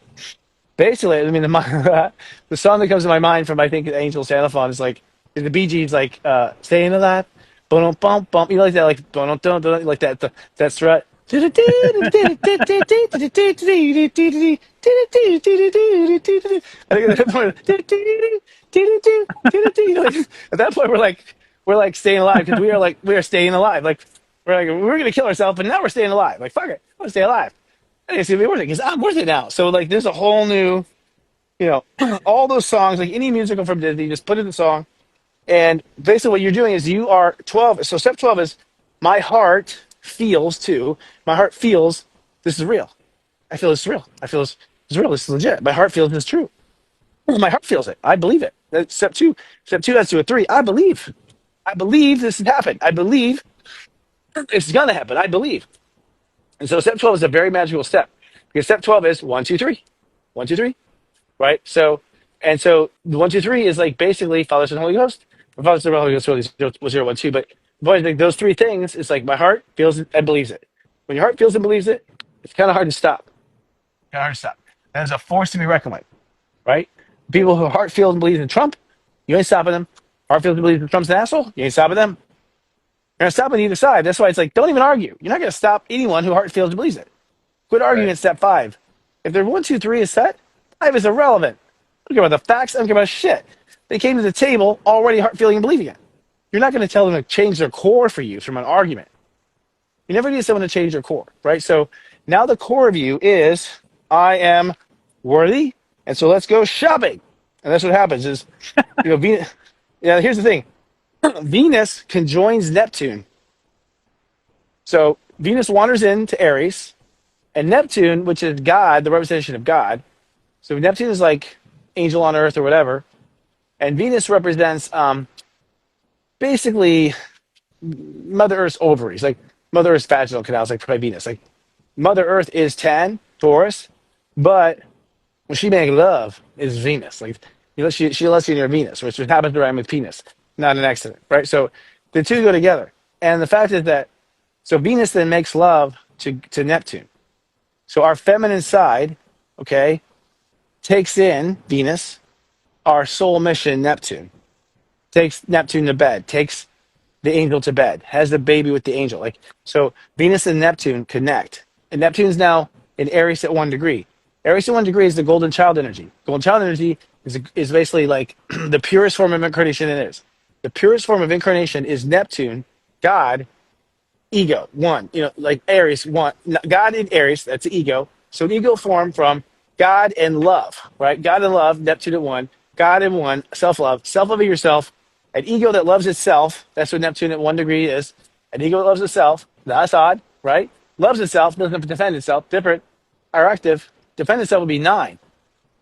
basically, I mean, the song that comes to my mind from, I think, Angel Sanathon is like, the Bee Gees, like, Staying Alive. Bum, bum, bum. You know, like that, like, bum, bum, bum, like that strut. I think at that point, at that point we're like staying alive because we are staying alive. Like we're gonna kill ourselves, but now we're staying alive. Like fuck it, I want to stay alive. I think it's gonna be worth it because I'm worth it now. So like there's a whole new, all those songs like any musical from Disney, you just put in the song, and basically what you're doing is you are 12. So step 12 is my heart feels too. My heart feels this is real. I feel this is real. I feel this is real. This is legit. My heart feels this is true. My heart feels it. I believe it. That's step two. Step two has to do a three. I believe. I believe this has happened. I believe it's gonna happen. I believe. And so step 12 is a very magical step because step 12 is one, two, three. One, two, three. Right? So and so the one, two, three is like basically Father, Son, Holy Ghost. Or Father, Son, Holy Ghost really zero, one, two. But boys, like those three things, it's like my heart feels it and believes it. When your heart feels and believes it, it's kind of hard to stop. Kind of hard to stop. And it's a force to be reckoned with, right? People who heart feels and believes in Trump, you ain't stopping them. Heart feels and believes in Trump's an asshole, you ain't stopping them. You're not stopping either side. That's why it's like, don't even argue. You're not going to stop anyone who heart feels and believes it. Quit arguing Right. at step five. If their one, two, three is set, five is irrelevant. I don't care about the facts. I don't care about shit. They came to the table already heart feeling and believing it. You're not going to tell them to change their core for you from an argument. You never need someone to change their core, right? So now the core of you is, I am worthy, and so let's go shopping. And that's what happens is, Venus. Yeah, here's the thing: Venus conjoins Neptune. So Venus wanders into Aries, and Neptune, which is God, the representation of God. So Neptune is like angel on earth or whatever, and Venus represents basically Mother Earth's ovaries, like Mother Earth's vaginal canals, like by Venus. Like Mother Earth is 10, Taurus, but when she makes love is Venus. Like she lets you near Venus, which happens to rhyme with penis, not an accident, right? So the two go together. And the fact is that so Venus then makes love to Neptune. So our feminine side, okay, takes in Venus, our soul mission, Neptune, takes Neptune to bed, takes the angel to bed, has the baby with the angel. Like so, Venus and Neptune connect, and Neptune's now in Aries at 1 degree. Aries at 1 degree is the golden child energy. Golden child energy is basically like the purest form of incarnation it is. The purest form of incarnation is Neptune, God, ego, one. You know, like Aries, one. God in Aries, that's the ego. So an ego formed from God and love, right? God and love, Neptune at one. God and one, self love of yourself. An ego that loves itself, that's what Neptune at 1 degree is. An ego that loves itself, that's odd, right? Loves itself, doesn't defend itself, different, are active. Defend itself would be 9.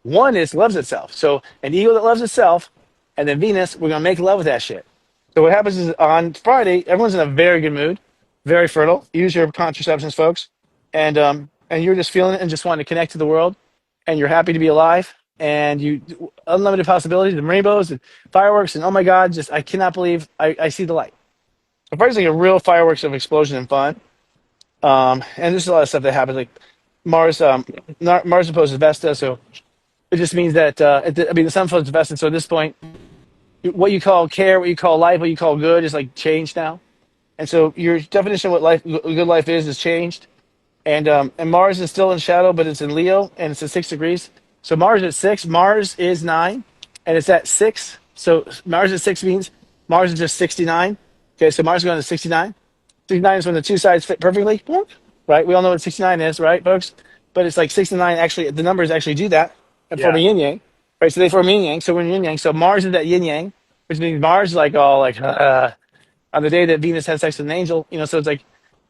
One is loves itself. So an ego that loves itself, and then Venus, we're gonna make love with that shit. So what happens is on Friday, everyone's in a very good mood, very fertile. Use your contraceptions, folks, and you're just feeling it and just wanting to connect to the world, and you're happy to be alive, and you unlimited possibilities and rainbows and fireworks, and oh my god, just I cannot believe I see the light. So Friday's like a real fireworks of explosion and fun. And there's a lot of stuff that happens, like Mars, Mars opposes Vesta, so it just means that I mean the sun flows to Vesta. So at this point, what you call care, what you call life, what you call good is like changed now. And so your definition of what life, good life is changed. And Mars is still in shadow, but it's in Leo and it's at 6 degrees. So Mars at 6, Mars is 9, and it's at 6. So Mars at 6 means Mars is just 69. Okay, so Mars is going to 69. 69 is when the two sides fit perfectly, right? We all know what 69 is, right, folks? But it's like 69 actually, the numbers actually do that and form a Yeah. yin yang, right? So they form yin yang. So we're in yin yang. So Mars is that yin yang, which means Mars is like all like, on the day that Venus has sex with an angel, you know, so it's like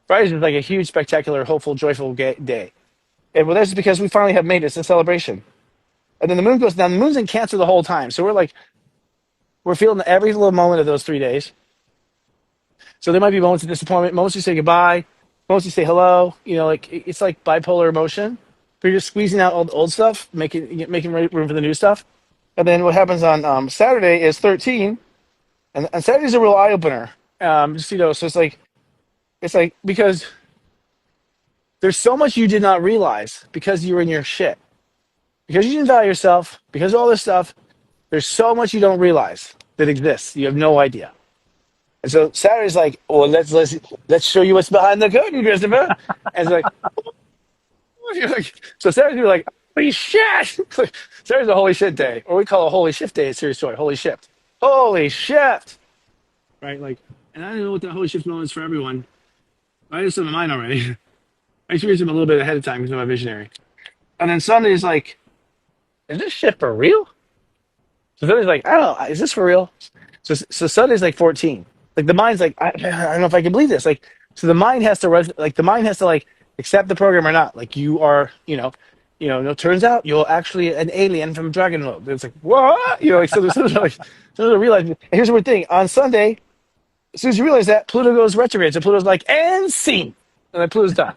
Friday is like a huge, spectacular, hopeful, joyful day. And well, that's because we finally have made it. It's a celebration. And then the moon goes down. The moon's in Cancer the whole time. So we're feeling every little moment of those 3 days. So there might be moments of disappointment, moments you say goodbye, moments you say hello. You know, like it's like bipolar emotion. But you're just squeezing out all the old stuff, making room for the new stuff. And then what happens on Saturday is 13, and Saturday's a real eye opener. Just you know, so it's like because there's so much you did not realize because you were in your shit, because you didn't value yourself, because of all this stuff. There's so much you don't realize that exists. You have no idea. And so Saturday's like, well, let's show you what's behind the curtain, Christopher. And it's like, you're like so Saturday's you're like, holy shit. Saturday's a holy shit day, or we call it holy shift day at Serious Story. Holy shift, right? Like, and I don't know what that holy shift moment is for everyone. I just in my mind already. I experienced them a little bit ahead of time because I'm a visionary. And then Sunday is like, is this shit for real? So Sunday's like, I don't know, is this for real? So Sunday's like 14. Like the mind's like, I don't know if I can believe this. Like, so the mind has to like the mind has to like accept the program or not. Like you are, no. Turns out you're actually an alien from Dragon World. It's like what? You know, like so they realize. And here's the weird thing: on Sunday, as soon as you realize that, Pluto goes retrograde. So Pluto's like, and scene, and then Pluto's done.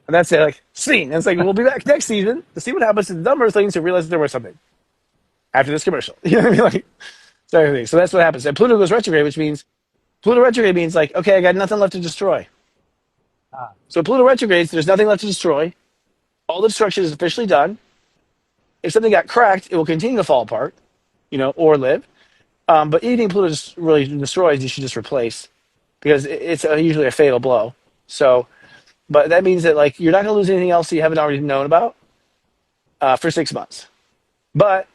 And that's it, like, scene. And it's like, we'll be back next season to see what happens to the number of things to realize that there was something after this commercial. You know what I mean? Like, so that's what happens. And Pluto goes retrograde, which means, Pluto retrograde means, like, okay, I got nothing left to destroy. Ah, So Pluto retrogrades, there's nothing left to destroy. All the destruction is officially done. If something got cracked, it will continue to fall apart, or live. But anything Pluto just really destroys, you should just replace because it's usually a fatal blow. So, but that means that like you're not going to lose anything else that you haven't already known about for 6 months. But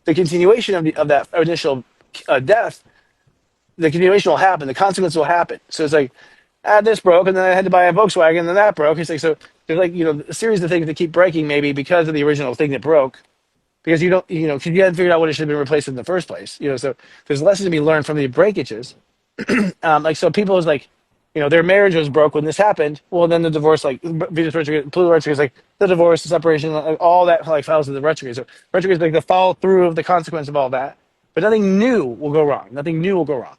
the continuation of that initial death, the continuation will happen. The consequence will happen. So it's like, this broke, and then I had to buy a Volkswagen, and then that broke. It's like so. There's like a series of things that keep breaking maybe because of the original thing that broke. Because you don't, because you hadn't figured out what it should have been replaced in the first place. So there's lessons to be learned from the breakages. Like so, people was like, their marriage was broke when this happened. Well, then the divorce, like Venus retrograde, Pluto retrograde, is like the divorce, the separation, like, all that like follows in the retrograde. So retrograde is like the follow through of the consequence of all that. But nothing new will go wrong. Nothing new will go wrong.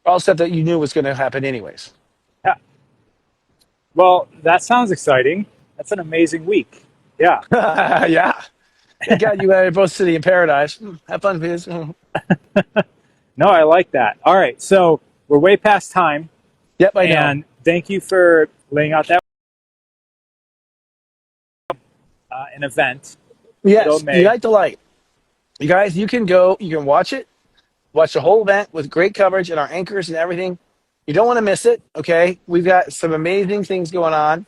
All stuff that you knew was going to happen anyways. yeah. Well, that sounds exciting. That's an amazing week. Yeah. Yeah. Thank God you are both city in paradise. Have fun, Viz. No, I like that. All right. So we're way past time. Yep, I know. And thank you for laying out that an event, middle Yes, of May. Unite the Light. You guys, you can go, you can watch it, watch the whole event with great coverage and our anchors and everything. You don't want to miss it, okay? We've got some amazing things going on.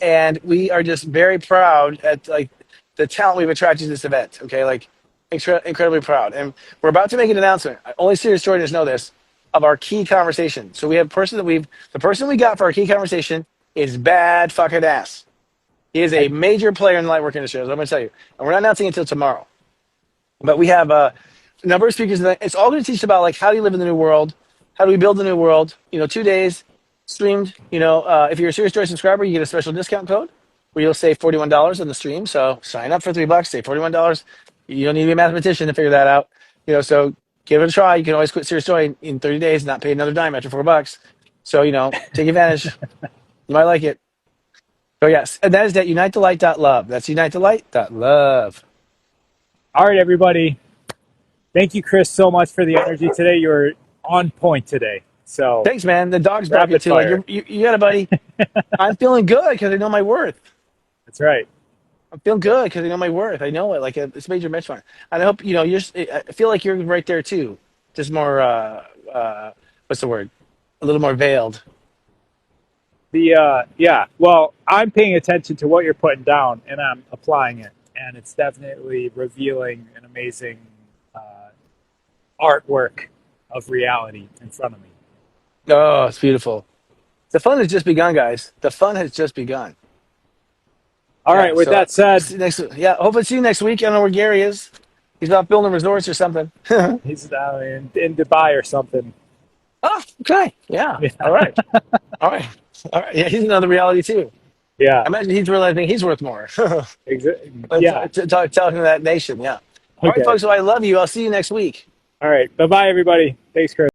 And we are just very proud at like the talent we've attracted to this event. Okay, like incredibly proud. And we're about to make an announcement. Only serious joiners know this of our key conversation. So we have the person we got for our key conversation is bad fucking ass. He is a Okay. major player in the lightwork industry. As I'm going to tell you, and we're not announcing it until tomorrow. But we have a number of speakers. It's all going to teach about like how do you live in the new world, how do we build the new world. 2 days streamed. If you're a Serious Joy subscriber, you get a special discount code where you'll save $41 on the stream. So sign up for $3, save $41. You don't need to be a mathematician to figure that out. So give it a try. You can always quit Serious Joy in 30 days and not pay another dime after $4. So take advantage. You might like it. So yes, and that is at unitethelight.love. That's unitethelight.love. All right, everybody. Thank you, Chris, so much for the energy today. You were on point today. So Thanks, man. The dog's barking rapid too. Like fire. you got it, buddy. I'm feeling good because I know my worth. That's right. I'm feeling good because I know my worth. I know it. Like it's a major benchmark. And I hope I feel like you're right there too. Just more. What's the word? A little more veiled. Yeah. Well, I'm paying attention to what you're putting down, and I'm applying it, and it's definitely revealing an amazing artwork of reality in front of me. Oh, it's beautiful. The fun has just begun, guys. The fun has just begun. All Yeah. right. With So that said, see you next. Yeah. Hope I see you next week. I don't know where Gary is. He's out building resorts or something. he's down in Dubai or something. Oh, okay. Yeah. All Yeah. right. All right. All right. Yeah, he's another reality too. Yeah. I imagine he's realizing he's worth more. Yeah. Talking to that nation. Yeah. All right, Okay. folks. So I love you. I'll see you next week. All right. Bye bye, everybody. Thanks, Chris.